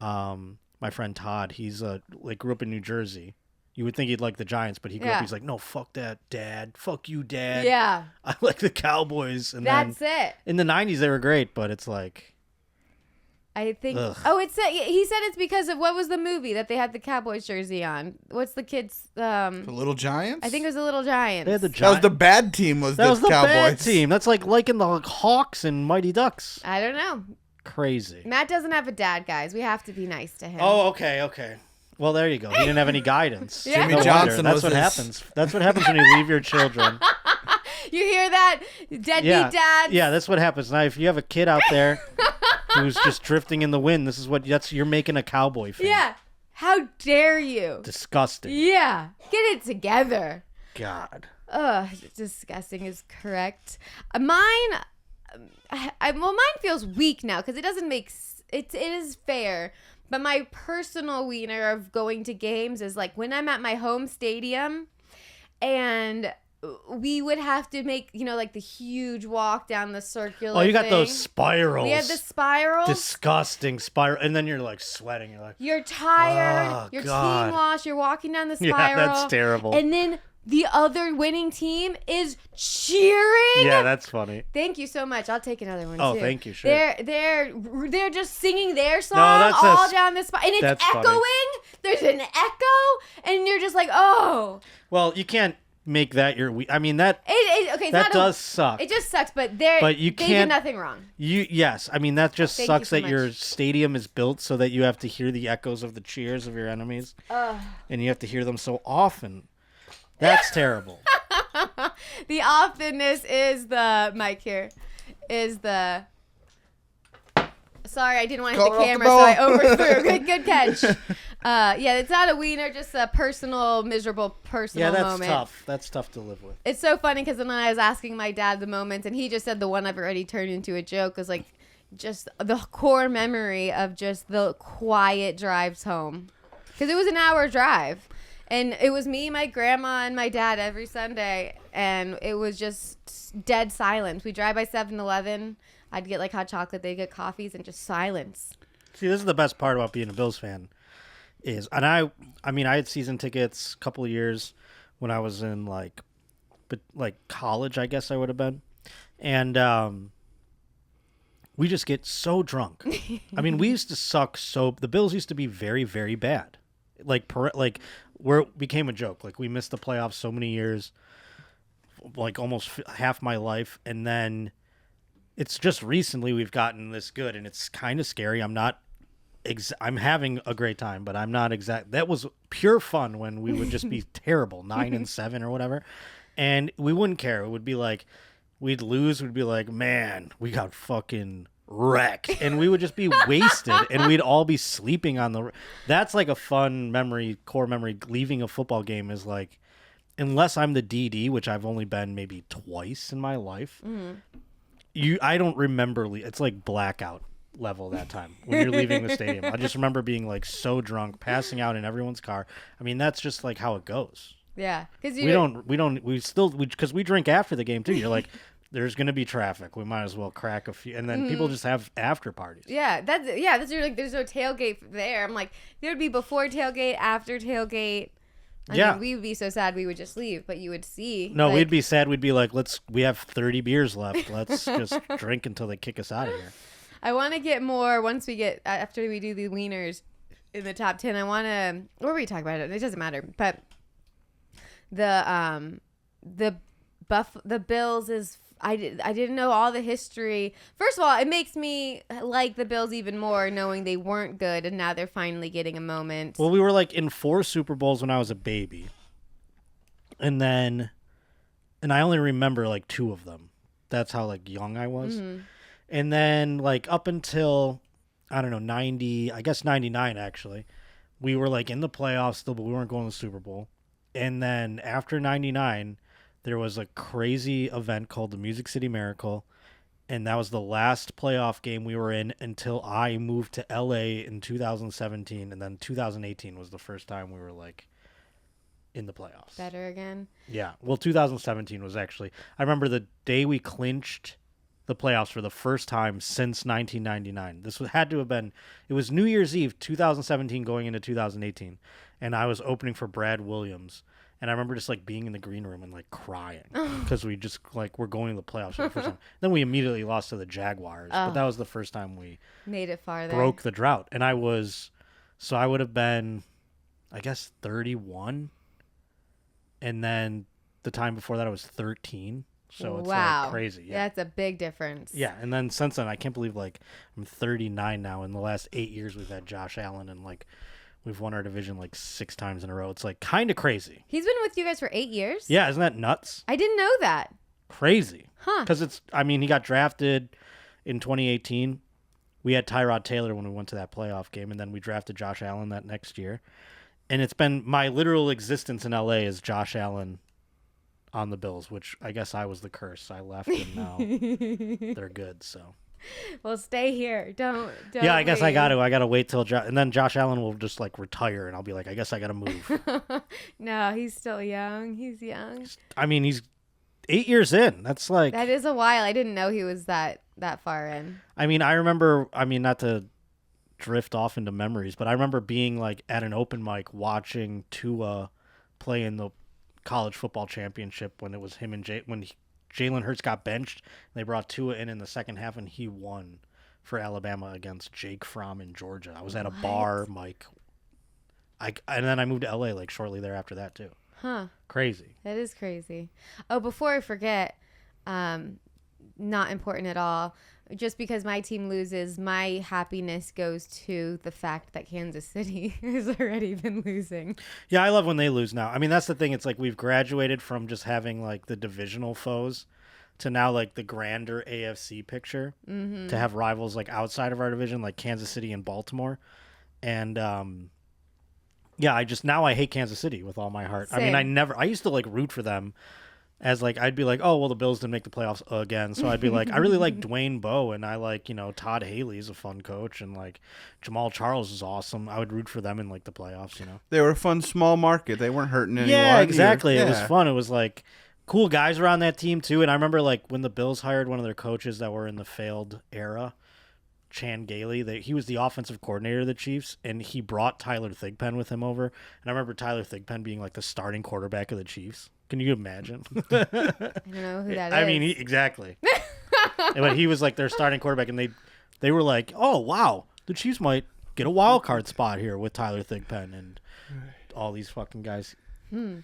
B: my friend Todd, he's like grew up in New Jersey. You would think he'd like the Giants, but he grew up. He's like, no, fuck that, Dad. Fuck you, Dad.
A: Yeah.
B: I like the Cowboys. And
A: That's
B: then,
A: it.
B: In the '90s, they were great, but it's like.
A: I think.
B: Ugh.
A: Oh, he said it's because of what was the movie that they had the Cowboys jersey on? What's the kids?
C: The Little Giants?
A: I think it was the Little Giants.
B: They had the
C: That was the bad team.
B: That
C: the
B: was the
C: Cowboys.
B: bad team. That's like in the Hawks and Mighty Ducks.
A: I don't know.
B: Crazy.
A: Matt doesn't have a dad, guys. We have to be nice to him.
B: Oh, okay. Well, there you go. He didn't have any guidance.
A: Yeah.
C: Jimmy
B: No
C: Johnson
B: wonder. That's
C: was
B: what
C: his-
B: happens. That's what happens when you leave your children.
A: You hear that? Deadbeat
B: Yeah.
A: dads.
B: Yeah, that's what happens. Now, if you have a kid out there who's just drifting in the wind, this is what you're making a Cowboy fan.
A: Yeah. How dare you?
B: Disgusting.
A: Yeah. Get it together.
B: God.
A: Ugh, disgusting is correct. Mine feels weak now because it doesn't make it is fair. But my personal wiener of going to games is like when I'm at my home stadium and we would have to make, like the huge walk down the circular
B: Oh, you got
A: thing.
B: those spirals.
A: We had the spirals.
B: Disgusting spiral. And then you're like sweating. You're like,
A: You're tired.
B: Oh,
A: You're
B: God.
A: team wash. You're walking down the
B: Yeah,
A: spiral.
B: that's terrible.
A: And then the other winning team is cheering.
B: yeah, that's funny.
A: Thank you so much. I'll take another one
B: Oh,
A: too.
B: thank you, sure.
A: They're just singing their song
B: that's
A: all down the spot, and it's
B: that's funny.
A: echoing. There's an echo, and you're just like, oh.
B: Well, you can't make that your I mean, that
A: Okay, it's
B: that
A: not
B: does suck.
A: It just sucks, but
B: But
A: they
B: you
A: did
B: can't-
A: nothing wrong.
B: Yes, I mean that just
A: Thank
B: sucks
A: you so
B: that your
A: much.
B: stadium is built so that you have to hear the echoes of the cheers of your enemies, and you have to hear them so often. That's terrible.
A: The offenness is the mic here. Is the sorry, I didn't want to hit
C: Call
A: the
C: it off the
A: camera, so I
C: ball.
A: overthrew. Good catch. Yeah, it's not a wiener, just a personal, miserable personal
B: Yeah, that's
A: moment.
B: tough. That's tough to live with.
A: It's so funny because then I was asking my dad the moments, and he just said the one I've already turned into a joke was like just the core memory of just the quiet drives home. Because it was an hour drive. And it was me, my grandma, and my dad every Sunday. And it was just dead silence. We drive by 7-Eleven. I'd get like hot chocolate. They'd get coffees and just silence.
B: See, this is the best part about being a Bills fan. I mean, I had season tickets a couple of years when I was in like college, I guess I would have been. And we just get so drunk. I mean, we used to suck the Bills used to be very, very bad. Where it became a joke. Like, we missed the playoffs so many years, like almost half my life. And then it's just recently we've gotten this good, and it's kind of scary. I'm having a great time, but I'm not that was pure fun when we would just be terrible, 9-7 or whatever. And we wouldn't care. It would be like, we'd lose. We'd be like, man, we got fucking wrecked. And we would just be wasted, and we'd all be sleeping on that's like a fun memory, core memory. Leaving a football game is like, unless I'm the DD, which I've only been maybe twice in my life. I don't remember. It's like blackout level that time when you're leaving the stadium. I just remember being like so drunk, passing out in everyone's car. I mean, that's just like how it goes.
A: Yeah. Because
B: Because we drink after the game too. You're like, there's going to be traffic. We might as well crack a few. And then people just have after parties.
A: Yeah, that's like there's no tailgate there. I'm like, there would be before tailgate, after tailgate. I mean, we would be so sad we would just leave, but you would see.
B: No,
A: like,
B: we'd be sad. We'd be like, we have 30 beers left. Let's just drink until they kick us out of here.
A: I want to get more after we do the wieners in the top 10. I want to, or we talk about it. It doesn't matter. But the Bills is, I didn't know all the history. First of all, it makes me like the Bills even more knowing they weren't good and now they're finally getting a moment.
B: Well, we were like in 4 Super Bowls when I was a baby. And I only remember like 2 of them. That's how like young I was.
A: Mm-hmm.
B: And then like up until, I don't know, 99 actually, we were like in the playoffs still, but we weren't going to the Super Bowl. And then after 99, there was a crazy event called the Music City Miracle. And that was the last playoff game we were in until I moved to LA in 2017. And then 2018 was the first time we were like in the playoffs.
A: Better again.
B: Yeah. Well, 2017 was actually, I remember the day we clinched the playoffs for the first time since 1999. This had to have been, it was New Year's Eve 2017 going into 2018. And I was opening for Brad Williams. And I remember just like being in the green room and like crying because we just like we're going to the playoffs for the first time. Then we immediately lost to the Jaguars, but that was the first time we
A: Made it farther.
B: broke the drought. And I would have been, I guess, 31. And then the time before that I was 13. So it's like crazy. Yeah.
A: That's a big difference.
B: Yeah. And then since then, I can't believe like I'm 39 now. In the last 8 years, we've had Josh Allen and like we've won our division like 6 times in a row. It's like kind of crazy.
A: He's been with you guys for 8 years?
B: Yeah. Isn't that nuts?
A: I didn't know that.
B: Crazy.
A: Huh.
B: Because he got drafted in 2018. We had Tyrod Taylor when we went to that playoff game, and then we drafted Josh Allen that next year. And it's been my literal existence in LA is Josh Allen on the Bills, which I guess I was the curse. I left, and now they're good. So,
A: Well, stay here. Don't
B: yeah, I guess I
A: leave.
B: got to wait till and then Josh Allen will just like retire, and I'll be like, I guess I got to move.
A: No, he's still young. He's young.
B: I mean, he's 8 years in. That's like
A: That is a while. I didn't know he was that far in.
B: I mean, I remember. I mean, not to drift off into memories, but I remember being like at an open mic watching Tua play in the college football championship when it was him and Jalen Hurts got benched. They brought Tua in the second half, and he won for Alabama against Jake Fromm in Georgia. I was at a bar, Mike. And then I moved to LA like shortly thereafter that too.
A: Huh.
B: Crazy.
A: That is crazy. Oh, before I forget, not important at all. Just because my team loses, my happiness goes to the fact that Kansas City has already been losing.
B: Yeah, I love when they lose now. I mean, that's the thing. It's like we've graduated from just having like the divisional foes to now like the grander AFC picture to have rivals like outside of our division, like Kansas City and Baltimore. And yeah, I hate Kansas City with all my heart.
A: Same.
B: I mean, I used to like root for them as like, I'd be like, oh, well, the Bills didn't make the playoffs again. So I'd be like, I really like Dwayne Bowe, and I like, Todd Haley's a fun coach, and like Jamal Charles is awesome. I would root for them in like the playoffs,
C: They were a fun small market. They weren't hurting anyone.
B: Yeah, exactly.
C: Yeah.
B: It was fun. It was like cool guys were on that team too. And I remember like when the Bills hired one of their coaches that were in the failed era, Chan Gailey, he was the offensive coordinator of the Chiefs, and he brought Tyler Thigpen with him over. And I remember Tyler Thigpen being like the starting quarterback of the Chiefs. Can you imagine?
A: I don't know who that is.
B: I mean, exactly. But he was like their starting quarterback, and they were like, oh, wow, the Chiefs might get a wild card spot here with Tyler Thigpen and all these fucking guys.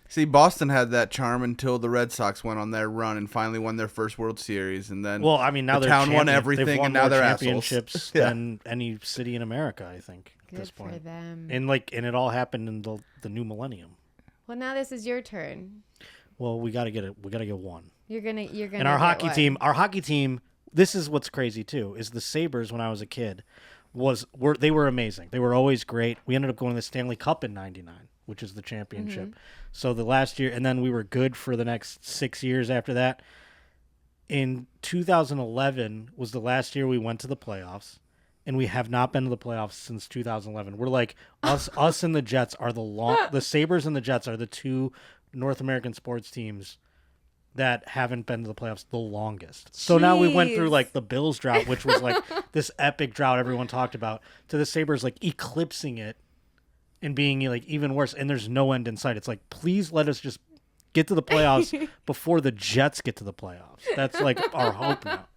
C: See, Boston had that charm until the Red Sox went on their run and finally won their first World Series, and then
B: Well, I mean, now
C: the
B: they're
C: town won
B: They've
C: everything,
B: won
C: and now
B: more
C: they're assholes.
B: championships
C: Yeah.
B: than any city in America, I think, at
A: Good
B: this point.
A: for them.
B: And it all happened in the new millennium.
A: Well, now this is your turn.
B: Well, we got to get it. We got to get one.
A: You're gonna.
B: And our hockey team. This is what's crazy too. Is the Sabres when I was a kid, they were amazing. They were always great. We ended up going to the Stanley Cup in '99, which is the championship. So the last year, and then we were good for the next 6 years after that. In 2011 was the last year we went to the playoffs, and we have not been to the playoffs since 2011. We're like us and the Jets are the Sabres and the Jets are the two North American sports teams that haven't been to the playoffs the longest. So now we went through like the Bills drought, which was like this epic drought everyone talked about, to the Sabres like eclipsing it and being like even worse. And there's no end in sight. It's like, please let us just get to the playoffs before the Jets get to the playoffs. That's like our hope now.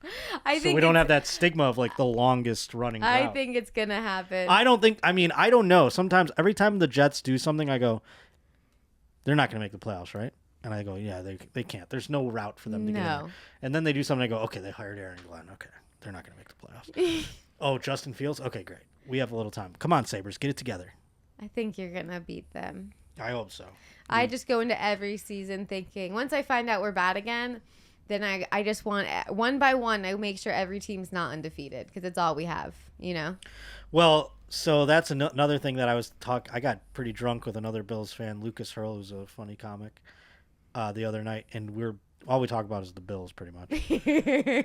B: So we don't have that stigma of like the longest running drought.
A: I think it's gonna happen.
B: I don't know. Sometimes every time the Jets do something, I go, they're not going to make the playoffs, right? And I go, yeah, they can't. There's no route for them to get in there. And then they do something, I go, okay, they hired Aaron Glenn. Okay, they're not going to make the playoffs. Oh, Justin Fields? Okay, great. We have a little time. Come on, Sabres, get it together.
A: I think you're gonna beat them.
B: I hope so.
A: I just go into every season thinking, once I find out we're bad again, then I just want, one by one, I make sure every team's not undefeated, because it's all we have,
B: Well, so that's another thing that I got pretty drunk with another Bills fan, Lucas Hurl, who's a funny comic, the other night, and all we talk about is the Bills pretty much.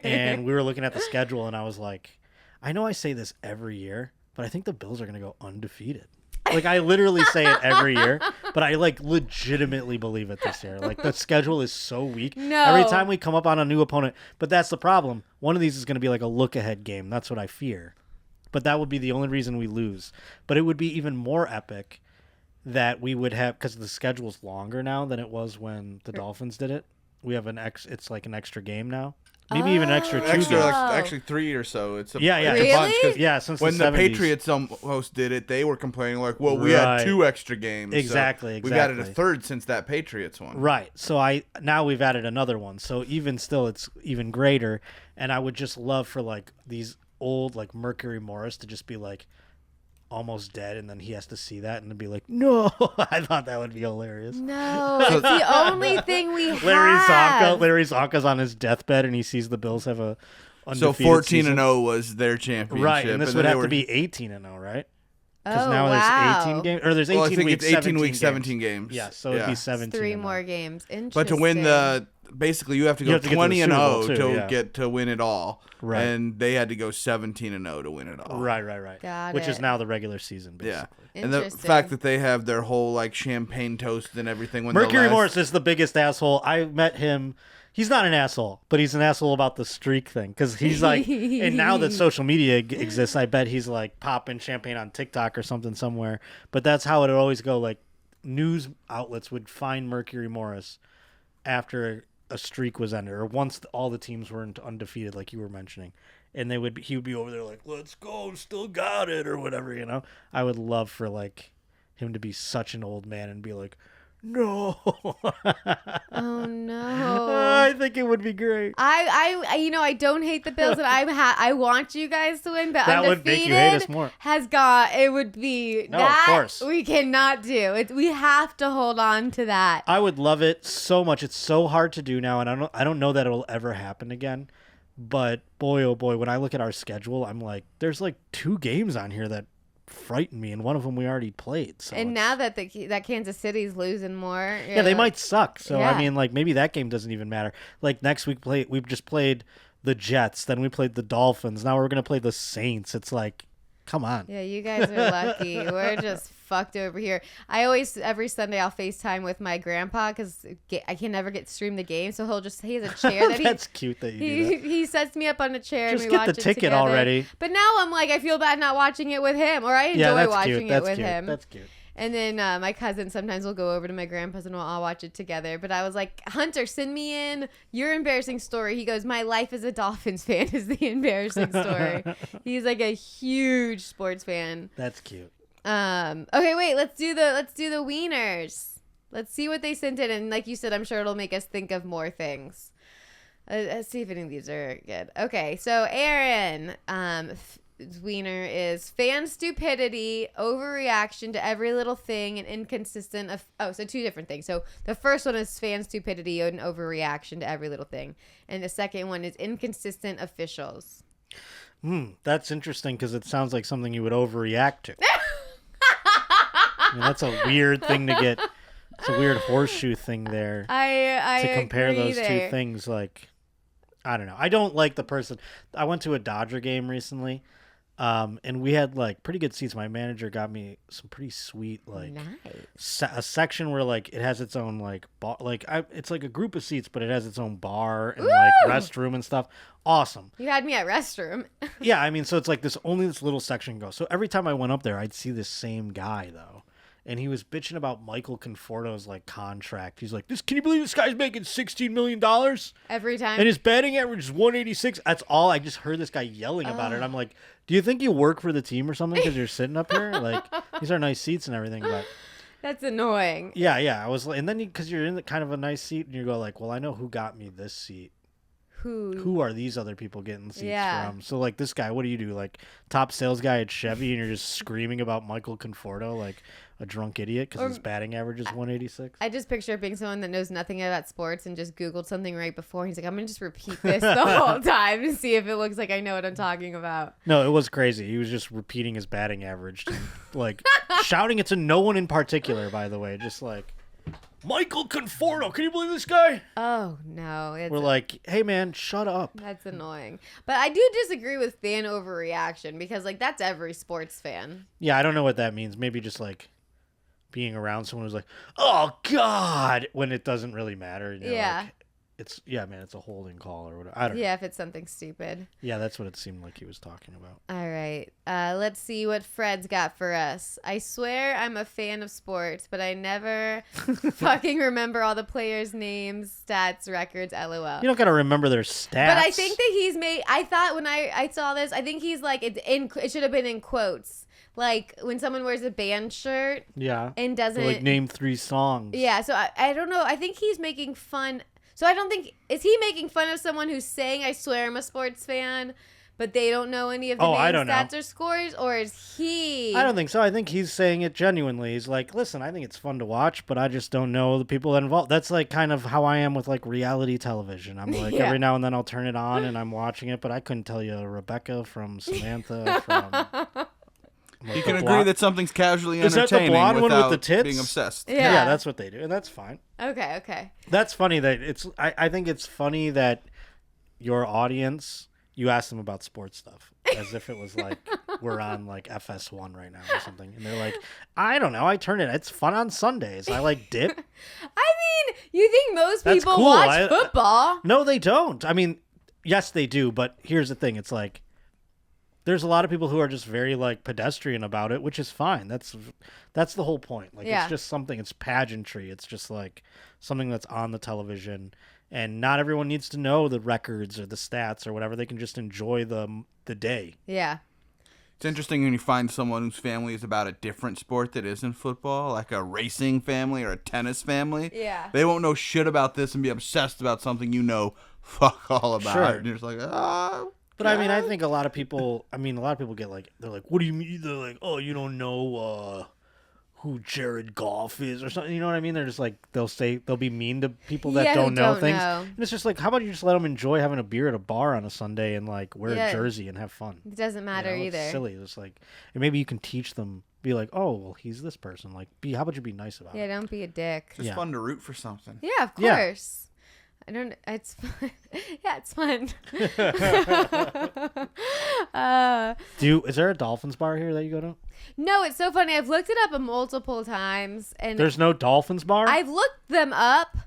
B: And we were looking at the schedule, and I was like, I know I say this every year, but I think the Bills are going to go undefeated. Like, I literally say it every year, but I, like, legitimately believe it this year. Like, the schedule is so weak.
A: No.
B: Every time we come up on a new opponent. But that's the problem. One of these is going to be, like, a look-ahead game. That's what I fear. But that would be the only reason we lose. But it would be even more epic that we would have, because the schedule's longer now than it was when the Dolphins did it. We have it's like an extra game now. Maybe even an extra 2
C: Extra,
B: games.
C: like, actually 3 or so. It's a,
B: Yeah, yeah.
C: it's a bunch, 'cause
A: Really?
B: Yeah, since
C: when
B: the
C: the
B: 70s.
C: Patriots almost did it, they were complaining like, "Well, we had
B: Right.
C: 2 extra games." So
B: Exactly.
C: we've added a third since that Patriots one.
B: Right. So now we've added another one. So even still, it's even greater. And I would just love for like these old like Mercury Morris to just be like almost dead, and then he has to see that and to be like, no. I thought that would be hilarious.
A: No, it's the only thing we
B: Larry
A: have.
B: Zonka's on his deathbed, and he sees the Bills have a
C: So
B: undefeated
C: 14-0 was their championship,
B: Right, and this
C: then
B: would
C: they
B: have
C: were-
B: to be 18-0, right? Because
A: Oh,
B: now
A: wow.
B: there's 18 games, or there's 18
C: Well, I think
B: weeks,
C: it's 18
B: 17
C: weeks,
B: games.
C: 17 games.
B: Yeah, so it'd be 17.
A: 3
B: and
A: more
B: up.
A: games. Interesting.
C: But to win basically you have to
B: You
C: go
B: have to get to the
C: 20-0
B: Super Bowl, too,
C: to
B: yeah.
C: get to win it all.
B: Right.
C: And they had to go 17-0 to win it all.
B: Right.
A: Got
B: Which is
A: it.
B: now the regular season, basically.
C: Yeah. And the
A: Interesting.
C: fact that they have their whole like champagne toast and everything when
B: Mercury Morris is the biggest asshole. I met him. He's not an asshole, but he's an asshole about the streak thing. Because he's like, and now that social media exists, I bet he's like popping champagne on TikTok or something somewhere. But that's how it would always go. Like, news outlets would find Mercury Morris after a streak was ended, or once all the teams were undefeated, like you were mentioning. And he would be over there like, let's go, still got it, or whatever, you know? I would love for like him to be such an old man and be like, no.
A: Oh no.
B: I think it would be great.
A: I don't hate the Bills, and I want you guys to win, but
B: That would
A: undefeated
B: make you hate us more.
A: it would be
B: No, of
A: that
B: course.
A: we cannot do. We have to hold on to that.
B: I would love it so much. It's so hard to do now, and I don't know that it'll ever happen again. But boy, oh boy, when I look at our schedule, I'm like, there's like 2 games on here that frighten me, and one of them we already played. So
A: And now that that Kansas City's losing more,
B: yeah, they might suck. So
A: Yeah.
B: I mean, like maybe that game doesn't even matter. Like next week we've just played the Jets, then we played the Dolphins. Now we're gonna play the Saints. It's like, come on.
A: Yeah, you guys are lucky. We're just fucked over here. Every Sunday I'll FaceTime with my grandpa because I can never stream the game. So he has a chair that
B: That's cute that you do that.
A: he sets me up on a chair
B: Just
A: and we
B: get the
A: watch it
B: ticket
A: together.
B: already.
A: But now I'm like, I feel bad not watching it with him, or I
B: Yeah,
A: enjoy
B: that's
A: watching
B: cute.
A: it
B: That's
A: with
B: cute.
A: him.
B: That's cute.
A: And then my cousin sometimes will go over to my grandpa's and we'll all watch it together. But I was like, Hunter, send me in your embarrassing story. He goes, my life as a Dolphins fan is the embarrassing story. He's like a huge sports fan.
B: That's cute.
A: Okay, wait, let's do the wieners. Let's see what they sent in, and like you said, I'm sure it'll make us think of more things. Let's see if any of these are good. Okay, so Aaron, wiener is fan stupidity, overreaction to every little thing, and inconsistent so 2 different things. So the first one is fan stupidity and overreaction to every little thing, and the second one is inconsistent officials.
B: That's interesting because it sounds like something you would overreact to. I mean, that's a weird thing to get. It's a weird horseshoe thing there
A: I
B: to compare
A: agree
B: those
A: there.
B: 2 things. Like, I don't know. I don't like the person. I went to a Dodger game recently, and we had like pretty good seats. My manager got me some pretty sweet like
A: Nice.
B: a section where like it has its own like bar. Like it's like a group of seats, but it has its own bar and like restroom and stuff. Awesome.
A: You had me at restroom.
B: Yeah, I mean, so it's like this little section goes. So every time I went up there, I'd see this same guy though, and he was bitching about Michael Conforto's like contract. He's like, can you believe this guy's making $16 million?
A: Every time.
B: And his batting average is 186. That's all. I just heard this guy yelling about it. I'm like, do you think you work for the team or something because you're sitting up here? Like, these are nice seats and everything, but
A: That's annoying.
B: yeah. I was, and then because you're in kind of a nice seat, and you go like, well, I know who got me this seat. Who are these other people getting seats from? So like this guy, what do you do? Like top sales guy at Chevy, and you're just screaming about Michael Conforto like a drunk idiot because his batting average is 186.
A: I just picture being someone that knows nothing about sports and just Googled something right before. He's like, I'm going to just repeat this the whole time to see if it looks like I know what I'm talking about.
B: No, it was crazy. He was just repeating his batting average, and, like shouting it to no one in particular. By the way, just like Michael Conforto. Can you believe this guy?
A: Oh no,
B: We're like, hey man, shut up.
A: that's annoying. But I do disagree with fan overreaction because like that's every sports fan.
B: Yeah, I don't know what that means. Maybe just like being around someone who's like, oh God, when it doesn't really matter. You know,
A: Yeah.
B: like, it's a holding call or whatever. I don't know.
A: Yeah, if it's something stupid.
B: Yeah, that's what it seemed like he was talking about.
A: All right. Let's see what Fred's got for us. I swear I'm a fan of sports, but I never fucking remember all the players' names, stats, records, LOL.
B: You don't got to remember their stats.
A: But I think that he's made. I thought when I saw this, I think he's like it should have been in quotes, like when someone wears a band shirt.
B: Yeah.
A: And doesn't
B: Or like name 3 songs.
A: Yeah. So I don't know. I think he's making fun. So I don't think is he making fun of someone who's saying I swear I'm a sports fan, but they don't know any of the names, stats, or scores, or is he?
B: I don't think so. I think he's saying it genuinely. He's like, listen, I think it's fun to watch, but I just don't know the people that involved. That's like kind of how I am with like reality television. I'm like,
A: Yeah.
B: every now and then I'll turn it on and I'm watching it, but I couldn't tell you Rebecca from Samantha from.
C: You can agree that something's casually
B: Is that the
C: entertaining
B: blonde one
C: without
B: with the tits?
C: being obsessed.
A: Yeah.
B: That's what they do, and that's fine.
A: Okay.
B: That's funny that it's. I think it's funny that your audience, you ask them about sports stuff as if it was like we're on like FS1 right now or something, and they're like, I don't know, I turn it. It's fun on Sundays. I like dip.
A: I mean, you think most
B: That's
A: people
B: cool.
A: watch football?
B: No, they don't. I mean, yes, they do, but here's the thing. It's like there's a lot of people who are just very like pedestrian about it, which is fine. That's the whole point. Like
A: Yeah.
B: it's just something. It's pageantry. It's just like something that's on the television, and not everyone needs to know the records or the stats or whatever. They can just enjoy the day.
A: Yeah.
C: It's interesting when you find someone whose family is about a different sport that isn't football, like a racing family or a tennis family.
A: Yeah.
C: They won't know shit about this and be obsessed about something you know fuck all about.
B: Sure.
C: And you're just like, ah.
B: But I mean, I think a lot of people get like, they're like, what do you mean? They're like, oh, you don't know who Jared Goff is or something. You know what I mean? They're just like, they'll be mean to people that
A: Yeah, who
B: don't know
A: don't
B: things.
A: know.
B: And it's just like, how about you just let them enjoy having a beer at a bar on a Sunday and like wear
A: Yeah.
B: a jersey and have fun?
A: It doesn't matter
B: You know,
A: either.
B: It's silly. It's like, and maybe you can teach them, be like, oh, well, he's this person. Like, how about you be nice about
A: Yeah,
B: it?
A: don't be a dick.
C: It's just fun to root for something.
A: Yeah, of
B: Yeah.
A: course. I don't. It's fun. Yeah, it's fun.
B: Is there a Dolphins bar here that you go to?
A: No, it's so funny. I've looked it up multiple times, and
B: There's no Dolphins bar?
A: I've looked them up.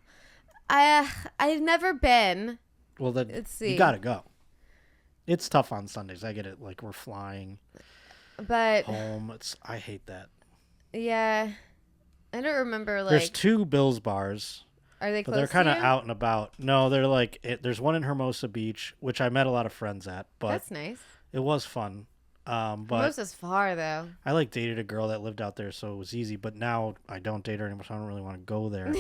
A: I've never been.
B: Well, then
A: Let's see.
B: you gotta go. It's tough on Sundays. I get it. Like we're flying
A: But
B: home. I hate that.
A: yeah, I don't remember. Like,
B: There's 2 Bills bars,
A: are they
B: but
A: close?
B: they're kind of
A: to you?
B: out and about. No, they're like there's one in Hermosa Beach, which I met a lot of friends at. But
A: That's nice.
B: it was fun. But
A: Most far though.
B: I like dated a girl that lived out there, so it was easy. But now I don't date her anymore, so I don't really want to go there.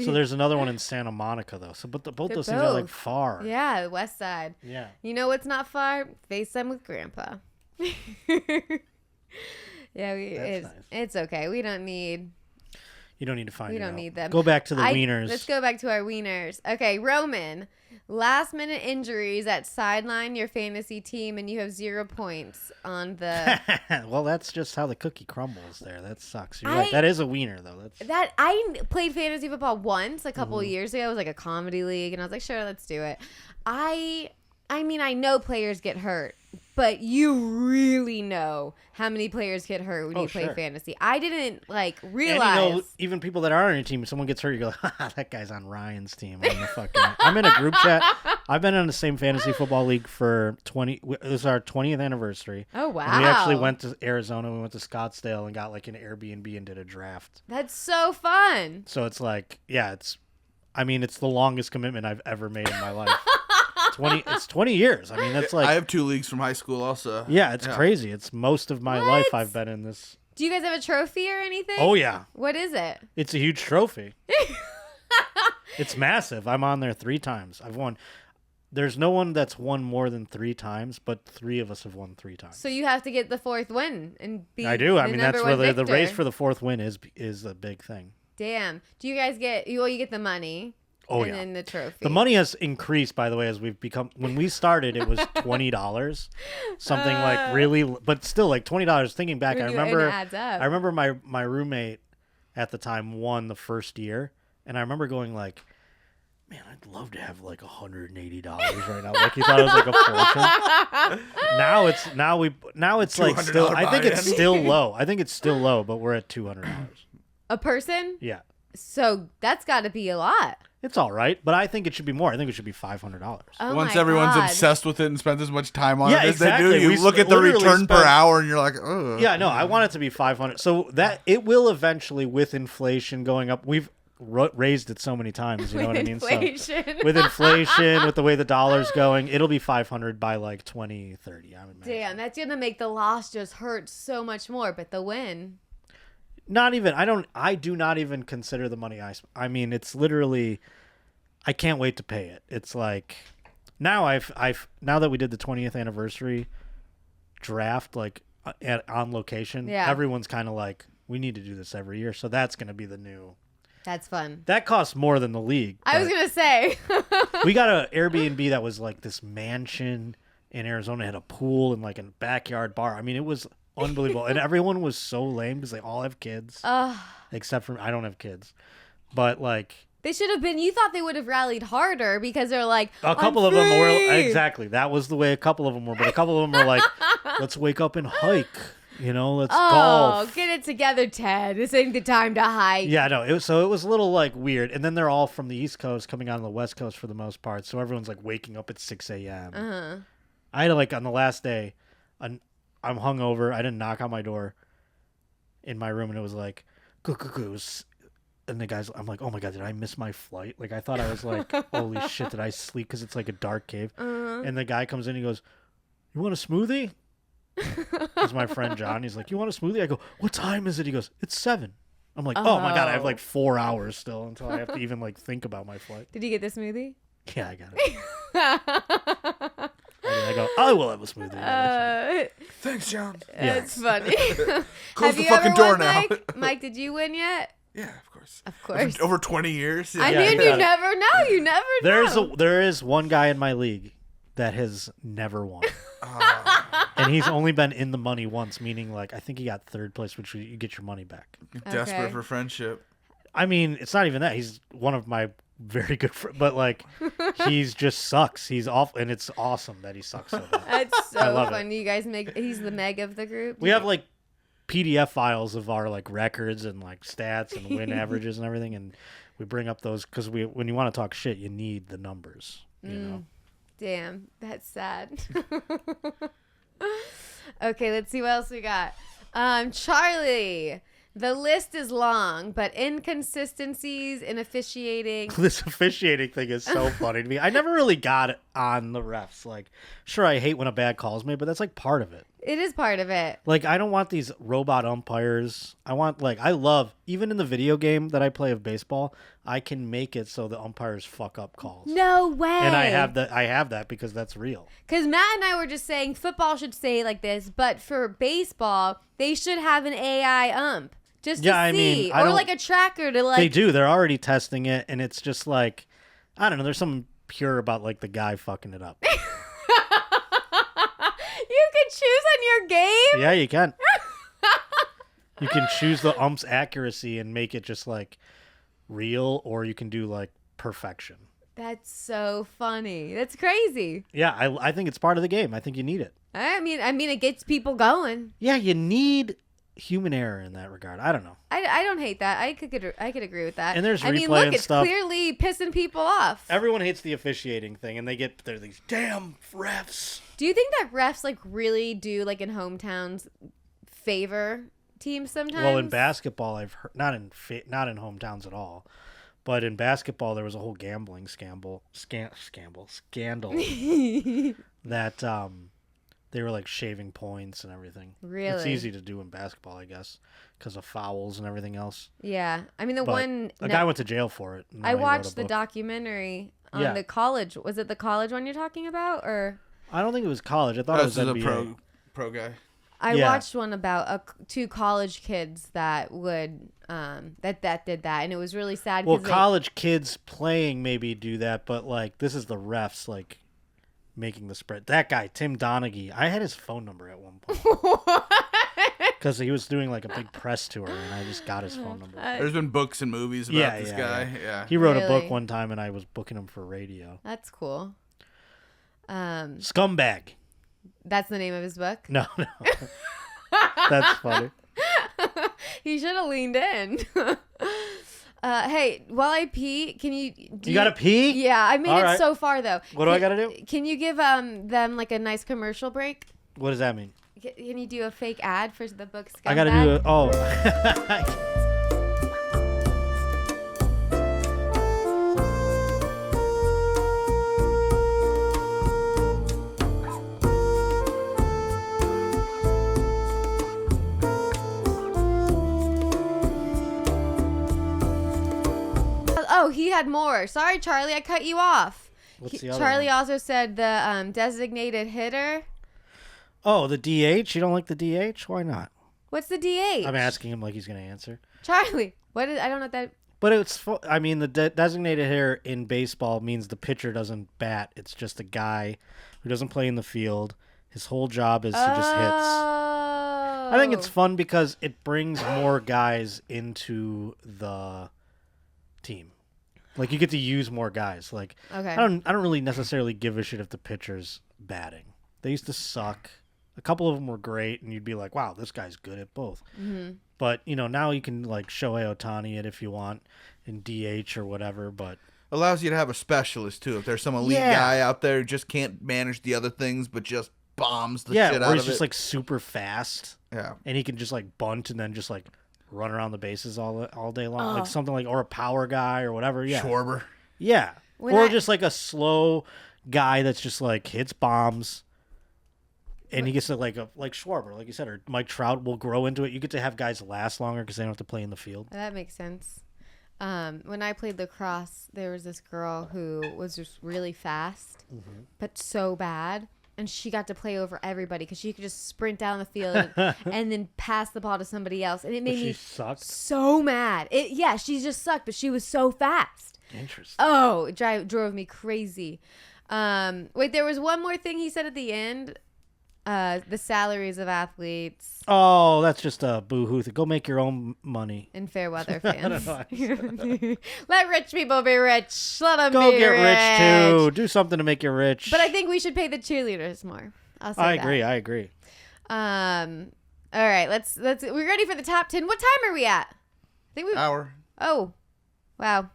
B: So there's another one in Santa Monica though. So, but both
A: They're
B: those things are like
A: both.
B: far.
A: Yeah, the West Side.
B: Yeah.
A: You know what's not far? FaceTime with Grandpa. Yeah,
B: That's nice.
A: it's okay. We don't need.
B: You don't need to find.
A: We
B: it
A: don't
B: out.
A: need them.
B: Go back to the wieners.
A: Let's go back to our wieners. Okay, Roman. Last minute injuries that sideline your fantasy team, and you have 0 points on the.
B: Well, that's just how the cookie crumbles there. That sucks. You're right. That is a wiener, though. That's
A: That I played fantasy football once a
B: Mm-hmm.
A: couple of years ago. It was like a comedy league, and I was like, sure, let's do it. I mean, I know players get hurt, but you really know how many players get hurt when you play
B: sure.
A: fantasy. I didn't realize.
B: And you know, even people that are on your team, if someone gets hurt, you go, that guy's on Ryan's team. I'm in a group chat. I've been in the same fantasy football league for 20. This is our 20th anniversary.
A: Oh wow!
B: And we actually went to Arizona. We went to Scottsdale and got like an Airbnb and did a draft.
A: That's so fun.
B: So it's like, yeah, it's the longest commitment I've ever made in my life. 20 years. I mean, that's like
C: I have 2 leagues from high school also.
B: yeah, it's crazy. It's most of my life
A: What?
B: I've been in this.
A: Do you guys have a trophy or anything?
B: Oh yeah,
A: What is it?
B: it's a huge trophy. It's massive. I'm on there 3 times. I've won. There's no one that's won more than 3 times, but 3 of us have won 3 times.
A: So you have to get the 4th win and be.
B: I do. I
A: the
B: mean,
A: number
B: that's
A: one
B: where the
A: victor.
B: race for the 4th win is a big thing.
A: Damn. Do you guys get? Well, you get the money.
B: Oh,
A: and
B: yeah.
A: then the trophy.
B: The money has increased, by the way, as we've become. When we started, it was $20, something like really, but still like $20. Thinking back,
A: When
B: I
A: you-
B: remember.
A: it adds up.
B: I remember my roommate at the time won the first year, and I remember going like, man, I'd love to have like $180 right now. Like you thought it was like a fortune. now it's like still. I think it's still low. I think it's still low, but we're at $200.
A: A person?
B: Yeah,
A: So that's got to be a lot.
B: it's all right, but I think it should be more. I think it should be $500.
A: Oh
C: Once
A: my
C: everyone's
A: God.
C: obsessed with it and spends as much time on
B: Yeah,
C: it as they do,
B: exactly.
C: you
B: We
C: look at the
B: literally
C: return per
B: spent-
C: hour and you're like, oh.
B: Yeah, no, I want it to be 500. So that it will eventually, with inflation going up, we've raised it so many times. You know what I mean?
A: Inflation.
B: So with inflation, with the way the dollar's going, it'll be 500 by like 2030. I would imagine.
A: Damn, that's going to make the loss just hurt so much more, but the win.
B: Not even. I do not even consider the money I mean, it's literally. I can't wait to pay it. It's like now now that we did the 20th anniversary draft, like on location,
A: Yeah.
B: everyone's kind of like, we need to do this every year. So that's going to be the new.
A: That's fun.
B: That costs more than the league.
A: I was
B: but
A: going to say.
B: we got an Airbnb that was like this mansion in Arizona. It had a pool and like a backyard bar. I mean, it was unbelievable. And everyone was so lame because they all have kids. Except for I don't have kids. But like.
A: They should have been. You thought they would have rallied harder because they're like,
B: A couple of them were exactly. That was the way a couple of them were, but a couple of them were like, "Let's wake up and hike." You know, let's golf.
A: Get it together, Ted. This ain't the time to hike.
B: Yeah, no. It was a little like weird, and then they're all from the East Coast coming out on the West Coast for the most part. So everyone's like waking up at 6 a.m. I had like on the last day, I'm hungover. I didn't knock on my door in my room, and it was like, it was. And the guys, I'm like, oh my God, did I miss my flight? Like, I thought I was like, holy shit, did I sleep? Because it's like a dark cave. And the guy comes in, he goes, you want a smoothie? It's my friend John. He's like, you want a smoothie? I go, what time is it? He goes, it's 7. I'm like, oh my God, I have like 4 hours still until I have to even like think about my flight.
A: Did you get the smoothie?
B: Yeah, I got it. I go, I will have a smoothie.
C: Thanks, John.
A: That's funny.
C: Close
A: Have
C: the
A: you
C: fucking
A: ever
C: door
A: won,
C: now.
A: Mike? Mike, did you win yet?
C: Yeah, of course.
A: Of course.
C: Over 20 years. Yeah.
A: I
B: Yeah,
A: mean,
B: I
A: you
B: got it.
A: never know. You never know.
B: There is one guy in my league that has never won. And he's only been in the money once, meaning like I think he got third place, which you get your money back.
C: Desperate
A: Okay.
C: for friendship.
B: I mean, it's not even that. He's one of my very good friends, but like he's just sucks. He's awful, and it's awesome that he sucks so bad.
A: That's
B: I
A: so
B: love it.
A: funny. You guys make. He's the Meg of the group.
B: We have like PDF files of our like records and like stats and win averages and everything, and we bring up those because when you want to talk shit, you need the numbers. You know.
A: Damn, that's sad. Okay, let's see what else we got. Charlie, the list is long, but inconsistencies in officiating.
B: This officiating thing is so funny to me. I never really got it on the refs. Like, sure, I hate when a bad call's made, but that's like part of it.
A: It is part of it.
B: Like, I don't want these robot umpires. I love, even in the video game that I play of baseball, I can make it so the umpires fuck up calls.
A: No way.
B: And I have that because that's real.
A: Because Matt and I were just saying football should stay like this, but for baseball, they should have an AI ump. Just to
B: Yeah, I
A: see.
B: mean, I
A: or
B: don't-
A: like a tracker to like.
B: They do. They're already testing it, and it's just like, I don't know. There's something pure about like the guy fucking it up.
A: You can choose on your game?
B: Yeah, you can. You can choose the ump's accuracy and make it just like real, or you can do like perfection.
A: That's so funny. That's crazy.
B: Yeah, I think it's part of the game. I think you need it.
A: I mean, it gets people going.
B: Yeah, you need human error in that regard. I don't know.
A: I don't hate that. I could agree with that.
B: And there's
A: I mean,
B: replay
A: look,
B: and
A: it's
B: stuff.
A: clearly pissing people off.
B: Everyone hates the officiating thing, and they're these damn refs.
A: Do you think that refs like really do like in hometowns favor teams sometimes?
B: Well, in basketball, I've heard not in hometowns at all, but in basketball there was a whole gambling scandal that they were like shaving points and everything.
A: Really?
B: It's easy to do in basketball, I guess, because of fouls and everything else.
A: Yeah, I mean the
B: But
A: one
B: a guy went to jail for it. and
A: I
B: now he wrote a
A: watched the
B: book.
A: documentary on
B: Yeah.
A: the college. Was it the college one you're talking about, or
B: I don't think it was college. I thought
C: This
B: it was
C: is a
B: NBA.
C: pro guy.
A: I
B: Yeah.
A: watched one about two college kids that would that did that, and it was really sad.
B: Well,
A: 'cause
B: college kids playing maybe do that, but like this is the refs like making the spread. That guy, Tim Donaghy, I had his phone number at one point. because he was doing like a big press tour, and I just got his phone number.
C: There's been books and movies about this guy. Yeah.
B: He wrote a
A: Really?
B: book one time, and I was booking him for radio.
A: That's cool.
B: Scumbag.
A: That's the name of his book.
B: No. That's funny.
A: He should have leaned in. Hey, while I pee, can you?
B: You gotta pee?
A: Yeah, I made
B: All
A: it
B: right.
A: so far though.
B: What do I gotta do?
A: Can you give them like a nice commercial break?
B: What does that mean?
A: Can you do a fake ad for the book Scumbag?
B: I gotta do it. Oh.
A: Oh, he had more. Sorry, Charlie, I cut you off.
B: What's the other
A: Charlie
B: one?
A: also said the designated hitter.
B: Oh, the DH? You don't like the DH? Why not?
A: What's the DH?
B: I'm asking him like he's gonna answer.
A: Charlie, what is? I don't know what that.
B: But I mean, the designated hitter in baseball means the pitcher doesn't bat. It's just a guy who doesn't play in the field. His whole job is to just hits. I think it's fun because it brings more guys into the team. Like, you get to use more guys. Like,
A: Okay.
B: I don't really necessarily give a shit if the pitcher's batting. They used to suck. A couple of them were great, and you'd be like, wow, this guy's good at both. Mm-hmm. But, now you can, like, Shohei Ohtani it if you want in DH or whatever, but...
C: Allows you to have a specialist, too. If there's some elite guy out there who just can't manage the other things but just bombs the shit out of it.
B: Yeah, or he's just, like, super fast.
C: Yeah.
B: And he can just, like, bunt and then just, like, run around the bases all day long. Like, something like... Or a power guy or whatever, yeah.
C: Schwarber.
B: Yeah.
A: When
B: Just, like, a slow guy that's just, like, hits bombs... And he gets to like Schwarber, like you said, or Mike Trout will grow into it. You get to have guys last longer because they don't have to play in the field.
A: That makes sense. When I played lacrosse, there was this girl who was just really fast, but so bad. And she got to play over everybody because she could just sprint down the field and then pass the ball to somebody else. And it made me so mad. She just sucked, but she was so fast.
B: Interesting.
A: Oh, it drove me crazy. Wait, there was one more thing he said at the end. The salaries of athletes
B: Oh, that's just a boo-hoo thing. Go make your own money.
A: and fair weather fans. Let rich people be rich. Let them
B: Go
A: be
B: get rich too. Do something to make you rich.
A: But I think we should pay the cheerleaders more. I'll say
B: I
A: that.
B: agree. I agree.
A: All right, let's. We're ready for the top 10. What time are we at? I think we.
C: Hour.
A: Oh, wow.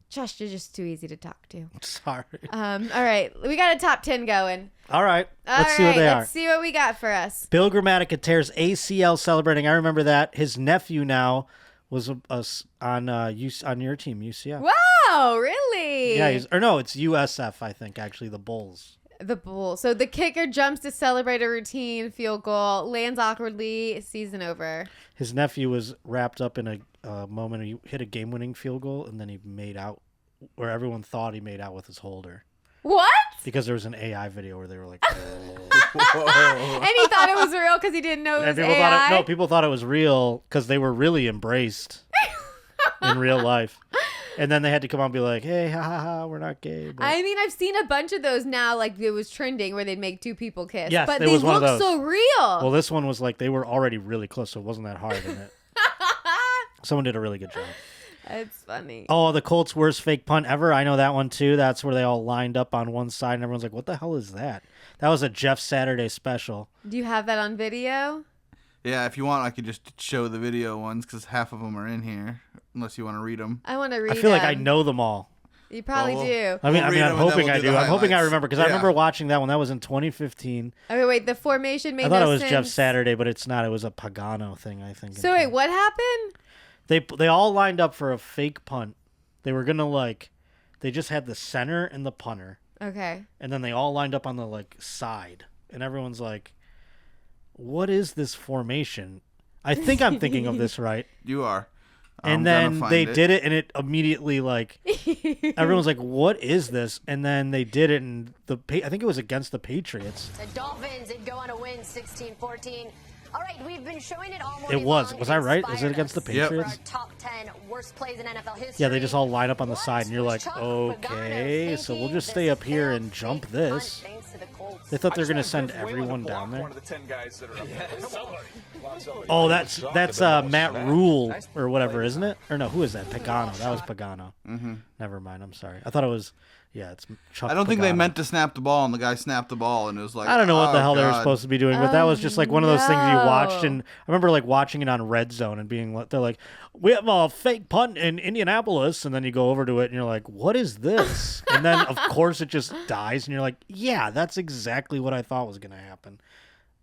A: Josh, you're just too easy to talk to.
B: Sorry.
A: All right, we got a top 10 going.
B: All right.
A: All
B: Let's see what
A: right,
B: they are.
A: let's see what we got for us.
B: Bill Grammatica tears ACL celebrating. I remember that. His nephew now was on your team, UCF.
A: Wow, really?
B: Yeah, it's USF, I think, actually, the Bulls.
A: The bull. So the kicker jumps to celebrate a routine field goal, lands awkwardly, season over.
B: His nephew was wrapped up in a moment. He hit a game-winning field goal, and then he made out where everyone thought he made out with his holder.
A: What?
B: Because there was an AI video where they were like,
A: And he thought it was real because he didn't know it was AI.
B: people thought it was real because they were really embraced in real life. And then they had to come out and be like, hey, ha, ha, ha, we're not gay. But...
A: I mean, I've seen a bunch of those now, like it was trending where they'd make two people kiss.
B: Yes,
A: but
B: there
A: they
B: was one of
A: look
B: those.
A: so real.
B: Well, this one was like they were already really close, so it wasn't that hard in it. Someone did a really good job.
A: It's funny.
B: Oh, the Colts' worst fake punt ever. I know that one too. That's where they all lined up on one side and everyone's like, what the hell is that? That was a Jeff Saturday special.
A: Do you have that on video?
C: Yeah, if you want, I could just show the video ones because half of them are in here. Unless you want to read them.
A: I want to read
B: I feel like I
A: them.
B: know them all.
A: You probably
C: Well,
A: do.
B: I mean,
C: We'll read
B: I'm
C: them and then
B: hoping
C: we'll
B: I
C: do
B: do.
C: the
B: I'm hoping I
C: highlights.
B: remember because I remember watching that one. That was in 2015.
A: Okay, wait. The formation made
B: I thought
A: no
B: it was
A: sense.
B: Jeff Saturday, but it's not. It was a Pagano thing, I think.
A: So wait, what happened?
B: They all lined up for a fake punt. They were gonna they just had the center and the punter,
A: Okay.
B: and then they all lined up on the side, and everyone's like, "What is this formation?" I think I'm thinking of this right.
C: You are.
B: And then they did it, and it immediately everyone's like, "What is this?" And then they did it, and I think it was against the Patriots.
E: The Dolphins did go on a win 16-14. All right, we've been showing it all morning
B: It was.
E: long.
B: Was I right?
E: Inspired
B: Is it against the
E: us
B: Patriots?
E: for our top 10 worst plays in NFL history.
B: Yeah, they just all line up on the
E: What?
B: side, and you're like,
E: Chuck
B: "Okay,
E: Pagano
B: so we'll
E: thinking
B: just stay
E: this
B: up here
E: failed
B: and jump
E: fake punt
B: this."
E: thanks to the Colts.
B: They thought they were gonna send everyone down there.
F: One of the 10 guys that are up there.
B: Oh, that's Matt Rule or whatever, isn't it? Or no, who is that? Pagano. That was Pagano.
C: Mm-hmm.
B: Never mind. I'm sorry. I thought it was. Yeah, it's Chuck.
C: I don't think they
B: Pagano.
C: meant to snap the ball, and the guy snapped the ball, and it was like,
B: I don't know what the hell they were
C: God.
B: supposed to be doing, but that was just like one of those things you watched,
A: no.
B: and I remember like watching it on Red Zone and being, they're like, we have a fake punt in Indianapolis, and then you go over to it and you're like, what is this? And then of course it just dies, and you're like, yeah, that's exactly what I thought was gonna happen.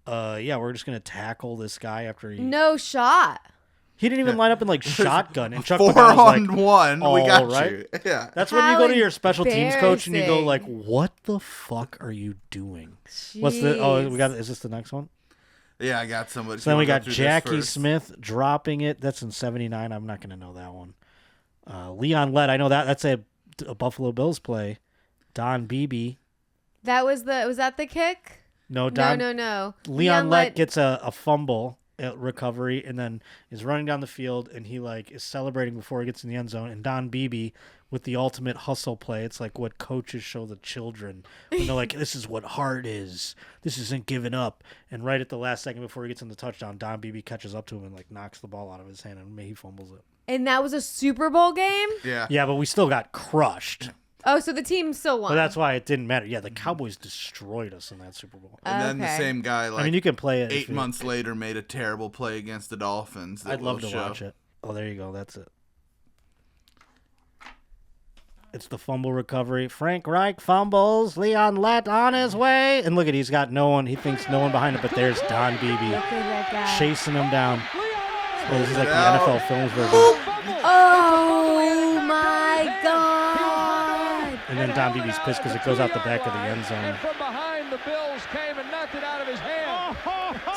B: Yeah, we're just gonna tackle this guy after he
A: No shot.
B: he didn't even line up in like shotgun, and Chuck
C: 4
B: Pagano's
C: on
B: like,
C: 1. We
B: "All
C: got
B: right."
C: you. Yeah.
B: That's when you
A: How
B: go to your special teams coach and you go
A: embarrassing.
B: like, "What the fuck are you doing?" What's the? Oh, we got. Is this the next one?
C: Yeah, I got somebody.
B: So then we got Jackie Smith dropping it. That's in '79. I'm not gonna know that one. Leon Lett. I know that. That's a Buffalo Bills play. Don Beebe.
A: Was that the kick?
B: No, Don.
A: No.
B: Leon Lett gets a fumble recovery and then is running down the field and he like is celebrating before he gets in the end zone, and Don Beebe with the ultimate hustle play. It's like what coaches show the children when they're like, this is what heart is, this isn't giving up, and right at the last second before he gets in the touchdown, Don Beebe catches up to him and like knocks the ball out of his hand and he fumbles it.
A: And that was a Super Bowl game?
C: Yeah.
B: But we still got crushed.
A: Oh, so the team still won.
B: But that's why it didn't matter. Yeah, the Cowboys destroyed us in that Super Bowl.
C: And then the
A: Okay.
C: same guy, like,
B: I mean, you can play it
C: 8 months later, made a terrible play against the Dolphins. that
B: I'd love
C: we'll
B: to
C: show.
B: watch it. Oh, there you go. That's it. It's the fumble recovery. Frank Reich fumbles. Leon Lett on his way. And look at, he's got no one. He thinks no one behind him, but there's Don Beebe
A: Look at that guy.
B: chasing him down. Oh, this is like the
C: Out.
B: NFL Films version.
A: Oh my God.
B: And then Don Beebe's pissed because it goes out the back of the end zone.
F: From behind, the Bills came and knocked it out of his hand.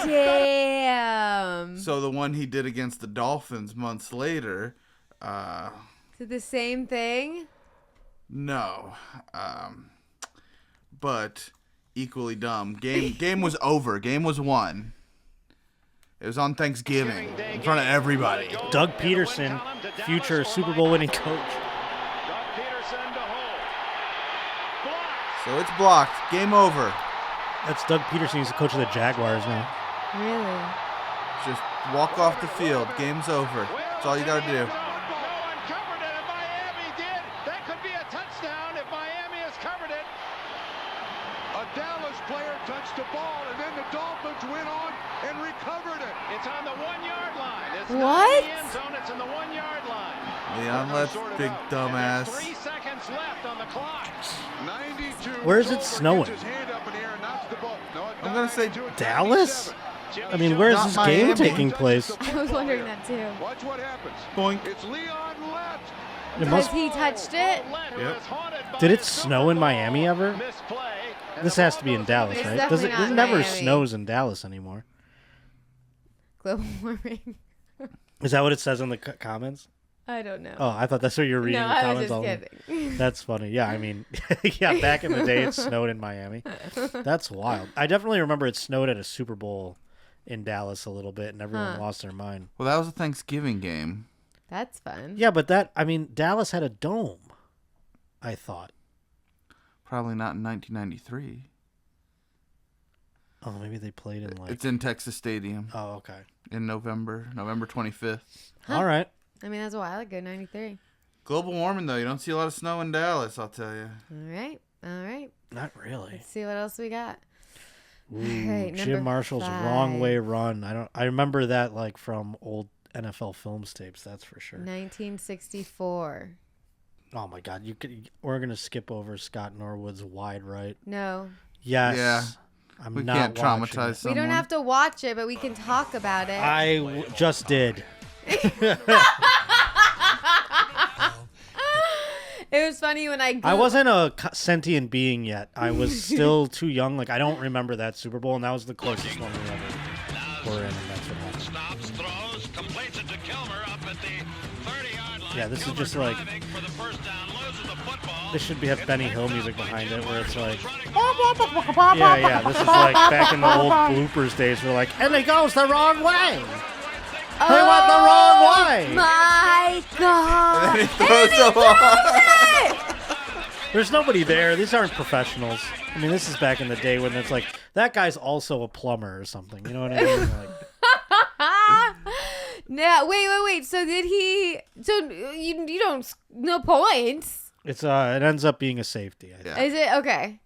A: Damn.
C: So the one he did against the Dolphins months later,
A: Is it the same thing?
C: no. But equally dumb. Game was over. Game was won. It was on Thanksgiving in front of everybody.
B: Doug Peterson, future Super Bowl winning coach.
C: So it's blocked. Game over.
B: That's Doug Peterson. He's the coach of the Jaguars now.
A: Really?
C: Just walk off the field. Game's over. That's all you got to do.
F: No one covered it, and Miami did. That could be a touchdown if Miami has covered it. A Dallas player touched the ball, and then the Dolphins went on and recovered it. It's on the 1-yard line. It's not
A: What?
F: in the end zone. It's in the 1-yard line.
C: Leon Lett's big dumbass.
F: 3 seconds left on the clock. 92.
B: Where is it snowing?
F: His hand up in the air and knocks the ball. No, it's
C: I'm gonna say
B: Dallas? I mean, where is
C: Not
B: this
C: Miami.
B: game taking place?
A: I was wondering that too.
F: Watch what happens.
C: Boink.
F: It's Leon Lett.
B: It
A: Because
B: must.
A: he touched it?
C: Yep.
B: Did it snow in Miami ever? This has to be in Dallas,
A: It's
B: right?
A: definitely not
B: It never
A: Miami.
B: snows in Dallas anymore.
A: Global warming.
B: Is that what it says in the comments?
A: I don't know.
B: Oh, I thought that's what you were reading
A: no,
B: the
A: I was
B: comments
A: just
B: all.
A: kidding.
B: That's funny. Yeah, I mean, yeah, back in the day it snowed in Miami. That's wild. I definitely remember it snowed at a Super Bowl in Dallas a little bit and everyone lost their mind.
C: Well, that was a Thanksgiving game.
A: That's fun.
B: Yeah, but Dallas had a dome, I thought.
C: Probably not in 1993.
B: Oh, maybe they played in like.
C: It's in Texas Stadium
B: Oh, okay.
C: in November 25th.
B: All right.
A: I mean, that's a while ago, 93.
C: Global warming, though. You don't see a lot of snow in Dallas, I'll tell you.
A: All right.
B: Not really.
A: Let's see what else we got.
B: Ooh,
A: right,
B: Jim
A: number
B: Marshall's
A: 5.
B: Wrong Way Run. I remember that like from old NFL Films tapes. That's for sure.
A: 1964.
B: Oh my God! We're gonna skip over Scott Norwood's Wide Right.
A: No.
B: Yes.
C: Yeah.
B: I'm
C: We
B: not
C: can't
B: watching
C: traumatize
B: it.
C: someone.
A: We don't have to watch it, but we can talk about it.
B: Just did.
A: It was funny when I
B: I wasn't a sentient being yet. I was still too young. Like, I don't remember that Super Bowl, and that was the closest one we ever were in, and that's what happened.
G: Stops, throws, completes it to Kilmer up at the 30-yard line.
B: Yeah, this is
G: Kilmer
B: just like-
G: driving for the first down, loses the football.
B: This should have Benny Hill music behind it, where it's like,
G: Running
B: yeah. This is like back in the old bloopers days. We're like, and it goes the wrong way. They went the wrong way.
A: My God.
C: And he throws the ball.
B: There's nobody there. These aren't professionals. I mean, this is back in the day when it's like, that guy's also a plumber or something. You know what I mean? Like,
A: No, wait. So did he? So you don't no points.
B: It's it ends up being a safety. I think.
C: Yeah.
A: Is it okay?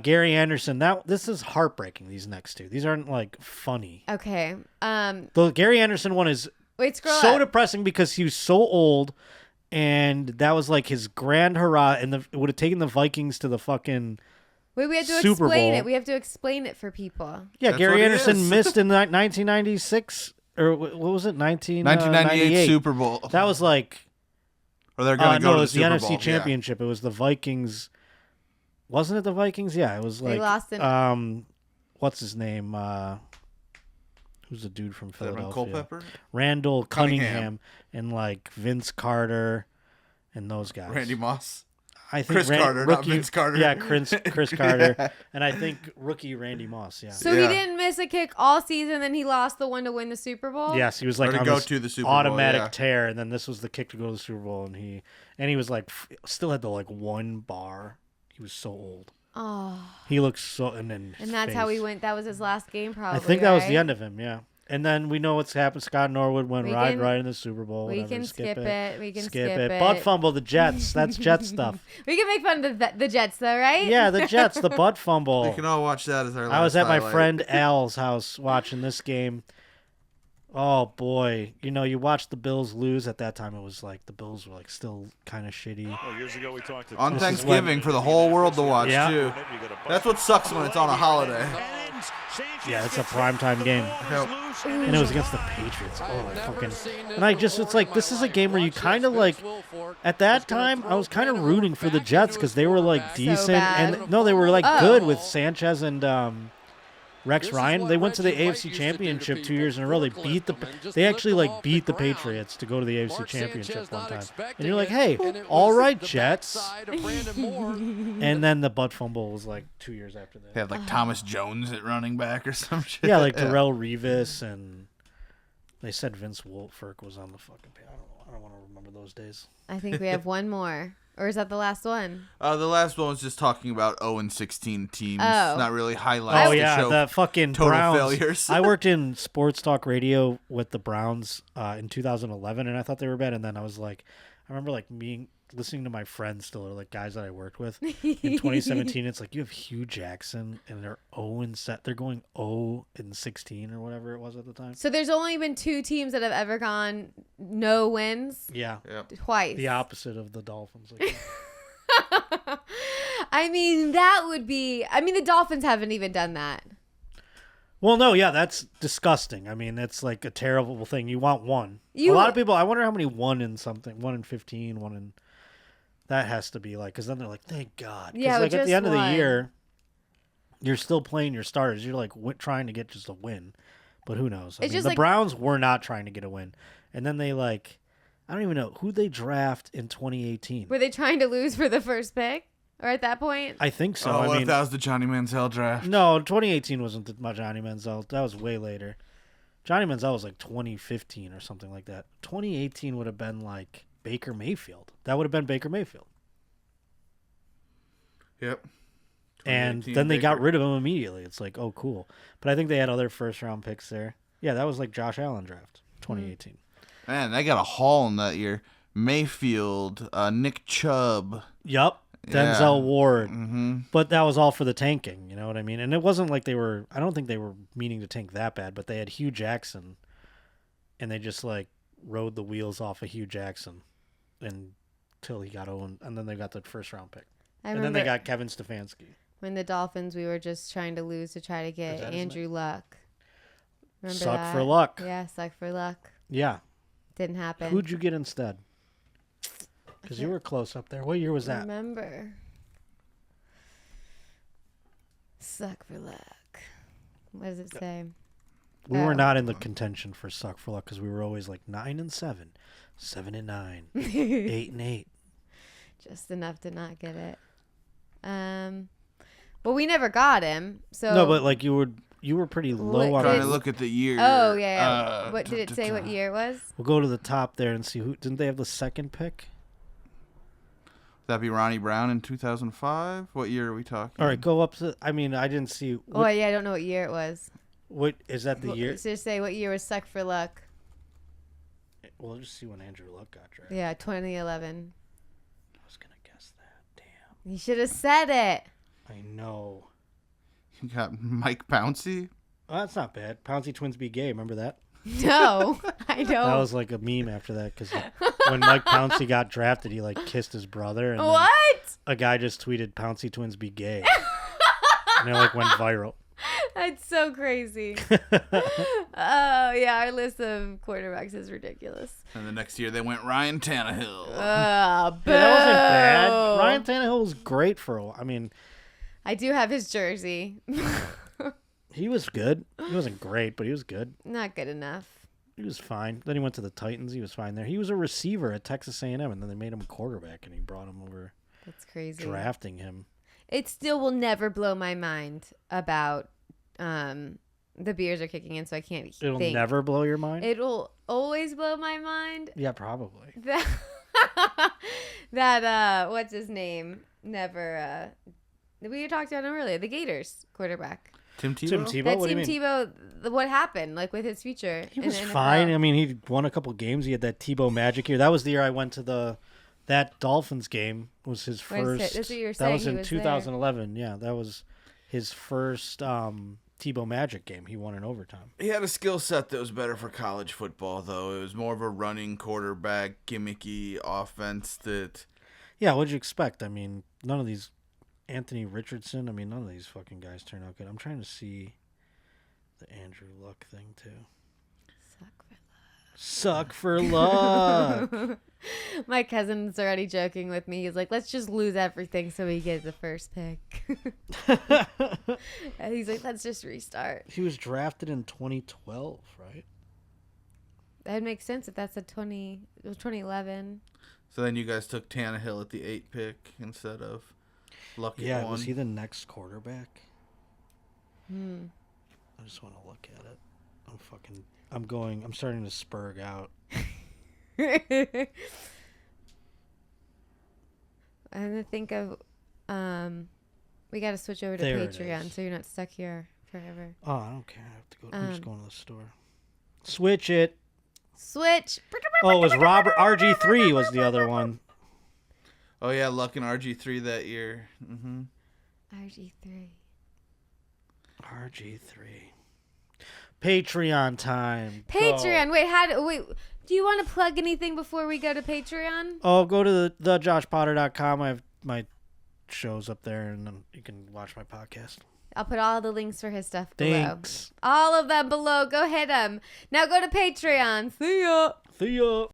B: Gary Anderson. This is heartbreaking. These next two. These aren't like funny.
A: Okay.
B: The Gary Anderson one is
A: Wait, scroll
B: so
A: up.
B: depressing because he was so old, and that was like his grand hurrah, and it would have taken the Vikings to the fucking.
A: Wait, we have to
B: Super
A: explain
B: Bowl.
A: it. We have to explain it for people.
B: Yeah,
C: That's
B: Gary
C: what he
B: Anderson
C: is.
B: missed in 1996 or what was it?
C: 1998 Super Bowl.
B: That was like.
C: Or they're going to go
B: No,
C: to
B: it
C: the
B: was the
C: Super
B: NFC
C: Bowl.
B: Championship. It was the Vikings. Wasn't it the Vikings? Yeah, it was like.
A: They lost in.
B: What's his name? Who's the dude from
C: Yeah.
B: Philadelphia?
C: Culpepper?
B: Randall Cunningham
C: Cunningham.
B: and like Vince Carter and those guys.
C: Randy Moss.
B: I think
C: Chris Carter, not Vince Carter.
B: Yeah, Chris Carter.
C: Yeah.
B: And I think rookie Randy Moss, yeah.
A: So he
C: Yeah.
A: didn't miss a kick all season, then he lost the one to win the Super Bowl.
B: Yes, he was like
C: Or to
B: on
C: go
B: this
C: to the Super Bowl,
B: automatic
C: yeah.
B: tear, and then this was the kick to go to the Super Bowl, and he was like still had the like one bar. He was so old.
A: Oh,
B: He looked so, and then
A: and that's how he went. That was his last game, probably.
B: I think that was the
A: right?
B: end of him, yeah. And then we know what's happened. Scott Norwood went
A: We
B: right
A: can-
B: in the Super Bowl.
A: We
B: whatever.
A: can skip it. We can skip
B: it.
A: it.
B: Butt fumble, the Jets. That's Jet stuff.
A: We can make fun of the Jets, though, right?
B: Yeah, the Jets, the butt fumble.
C: We can all watch that as our last
B: I was at my
C: highlight.
B: friend Al's house watching this game. Oh boy, you watched the Bills lose. At that time, it was like the Bills were like still kind of shitty.
H: Years ago, we talked
C: On
B: This is
C: Thanksgiving for the whole world to watch,
B: Yeah.
C: too. That's what sucks when it's on a holiday.
B: Yeah, it's a primetime game, and it was against the Patriots. Oh, fucking! And it's like this is a game where you kind of like. At that time, I was kind of rooting for the Jets because they were like decent,
A: bad.
B: and no, they were like
A: Oh.
B: good with Sanchez and Rex Ryan. They went to the AFC Championship 2 years in a row. They actually like beat the Patriots to go to the AFC Championship one time. And you're like, hey, all right, Jets. And then the butt fumble was like 2 years after that.
C: They had like Thomas Jones at running back or some shit.
B: Yeah, like Darrell Revis, and they said Vince Wilfork was on the fucking page. I don't want to remember those days.
A: I think we have one more. Or is that the last one?
C: The last one was just talking about 0-16 teams.
A: Oh.
C: Not really highlights
B: Oh
C: to
B: yeah,
C: show
B: the fucking
C: total
B: Browns.
C: failures.
B: I worked in sports talk radio with the Browns in 2011, and I thought they were bad. And then I was like, I remember like listening to my friends still, or like guys that I worked with in 2017. It's like you have Hugh Jackson, and they're 0-7. They're going 0-16 or whatever it was at the time.
A: So there's only been 2 teams that have ever gone no wins
B: Yeah,
A: twice.
B: the opposite of the Dolphins. Like,
A: I mean, that would be. I mean, the Dolphins haven't even done that.
B: well, no, yeah, that's disgusting. I mean, it's like a terrible thing. You want one. A lot of people. I wonder how many 1 in something. 1 in 15. 1 in. That has to be like, because then they're like, thank God. 'Cause,
A: Yeah,
B: like at the
A: just
B: end of the
A: one.
B: year, you're still playing your starters. You're like trying to get just a win, but who knows? I
A: It's
B: mean,
A: just
B: the
A: like-
B: Browns were not trying to get a win, and then they like, I don't even know who they draft in 2018.
A: Were they trying to lose for the first pick? Or at that point?
B: I think so.
C: Oh,
B: I
C: what
B: mean,
C: if that was the Johnny Manziel draft?
B: no, 2018 wasn't Johnny Manziel. That was way later. Johnny Manziel was like 2015 or something like that. 2018 would have been like Baker Mayfield. That would have been Baker Mayfield.
C: Yep.
B: And
C: 2018
B: then they got
C: Baker.
B: rid of him immediately. It's like, oh, cool. But I think they had other first-round picks there. Yeah, that was like Josh Allen draft, 2018.
C: Man, they got a haul in that year. Mayfield, Nick Chubb.
B: Yup.
C: Yeah.
B: Denzel Ward.
C: Mm-hmm.
B: But that was all for the tanking, you know what I mean? And it wasn't like I don't think they were meaning to tank that bad, but they had Hugh Jackson, and they just like rode the wheels off of Hugh Jackson until he got owned, and then they got the first-round pick.
A: I
B: And then
A: remember
B: they got Kevin Stefanski.
A: when the Dolphins, we were just trying to lose to try to get
B: that his
A: Andrew Luck. Remember
B: Suck
A: that?
B: for luck.
A: Yeah, suck for luck.
B: Yeah.
A: Didn't happen.
B: Who'd you get instead? Because you were close up there. What year was that?
A: Remember. Suck for luck. What does it say?
B: We
A: Oh.
B: were not in the contention for suck for luck because we were always like 9-7, 7-9, 8-8.
A: Just enough to not get it. Well, we never got him. So
B: No, but like you were pretty low on.
C: Trying
A: Did-
C: to look at the year.
A: Oh yeah. What did it say? What year it was?
B: We'll go to the top there and see who. Didn't they have the second pick?
C: That'd be Ronnie Brown in 2005. What year are we talking?
B: All right, go up to. I mean, I didn't see.
A: Oh yeah, I don't know what year it was.
B: What is that? The year?
A: Let's just say what year was suck for luck.
B: We'll just see when Andrew Luck got drafted.
A: Yeah, 2011.
B: I was going to guess that. Damn.
A: You should have said it.
B: I know.
C: You got Mike Pouncey.
B: Oh, that's not bad. Pouncey twins be gay. Remember that?
A: No, I don't.
B: That was like a meme after that because when Mike Pouncey got drafted, he like kissed his brother. And then
A: What?
B: a guy just tweeted Pouncey twins be gay. And it like went viral.
A: That's so crazy. Oh, yeah, our list of quarterbacks is ridiculous.
C: And the next year they went Ryan Tannehill.
A: Boo.
B: Yeah, that wasn't bad. Ryan Tannehill was great for a while. I mean,
A: I do have his jersey.
B: he was good. He wasn't great, but he was good.
A: Not good enough.
B: He was fine. Then he went to the Titans. He was fine there. He was a receiver at Texas A&M, and then they made him a quarterback, and he brought him over,
A: That's crazy.
B: drafting him.
A: It still will never blow my mind about the beers are kicking in, so I can't
B: It'll
A: think.
B: never blow your mind?
A: It'll always blow my mind.
B: Yeah, probably.
A: That what's his name? Never. We talked about him earlier. The Gators quarterback.
C: Tim Tebow?
B: Tim Tebow?
A: That
B: What do
A: Tim
B: you mean?
A: Tebow. What happened? Like with his future?
B: He
A: in
B: was
A: the NFL?
B: fine. I mean, he won a couple games. He had that Tebow magic year. That was the year I went to that Dolphins game. Was his
A: Wait a
B: first.
A: sec, that's what you were
B: that
A: saying,
B: was
A: he
B: in
A: was there.
B: 2011. Yeah, that was his first Tebow magic game. He won in overtime.
C: He had a skill set that was better for college football, though. It was more of a running quarterback, gimmicky offense that...
B: Yeah, what'd you expect? I mean, none of these... Anthony Richardson, I mean, none of these fucking guys turn out good. I'm trying to see the Andrew Luck thing, too. Suck for luck.
A: My cousin's already joking with me. He's like, let's just lose everything so we get the first pick. And he's like, let's just restart.
B: He was drafted in 2012, right?
A: That makes sense if that's it was 2011.
C: So then you guys took Tannehill at the 8th pick instead of Luck at
B: Yeah,
C: 1.
B: was he the next quarterback? I just want to look at it. I'm starting to spurg out.
A: I'm gonna think of we gotta switch over to
B: There it
A: Patreon
B: is.
A: so you're not stuck here forever.
B: Oh, I don't care. I have to go. I'm just going to the store. Switch it.
A: Switch.
B: Oh, it was Robert RG3 was the other one.
C: Oh, yeah, Luck and RG3 that year. Mm-hmm.
A: RG3.
B: RG3. Patreon time.
A: Patreon.
B: Go.
A: Wait, do you want to plug anything before we go to Patreon?
B: Oh, go to thejoshpotter.com. I have my shows up there, and then you can watch my podcast.
A: I'll put all the links for his stuff below.
B: Thanks.
A: All of them below. Go hit them. Now go to Patreon. See ya.
B: See ya.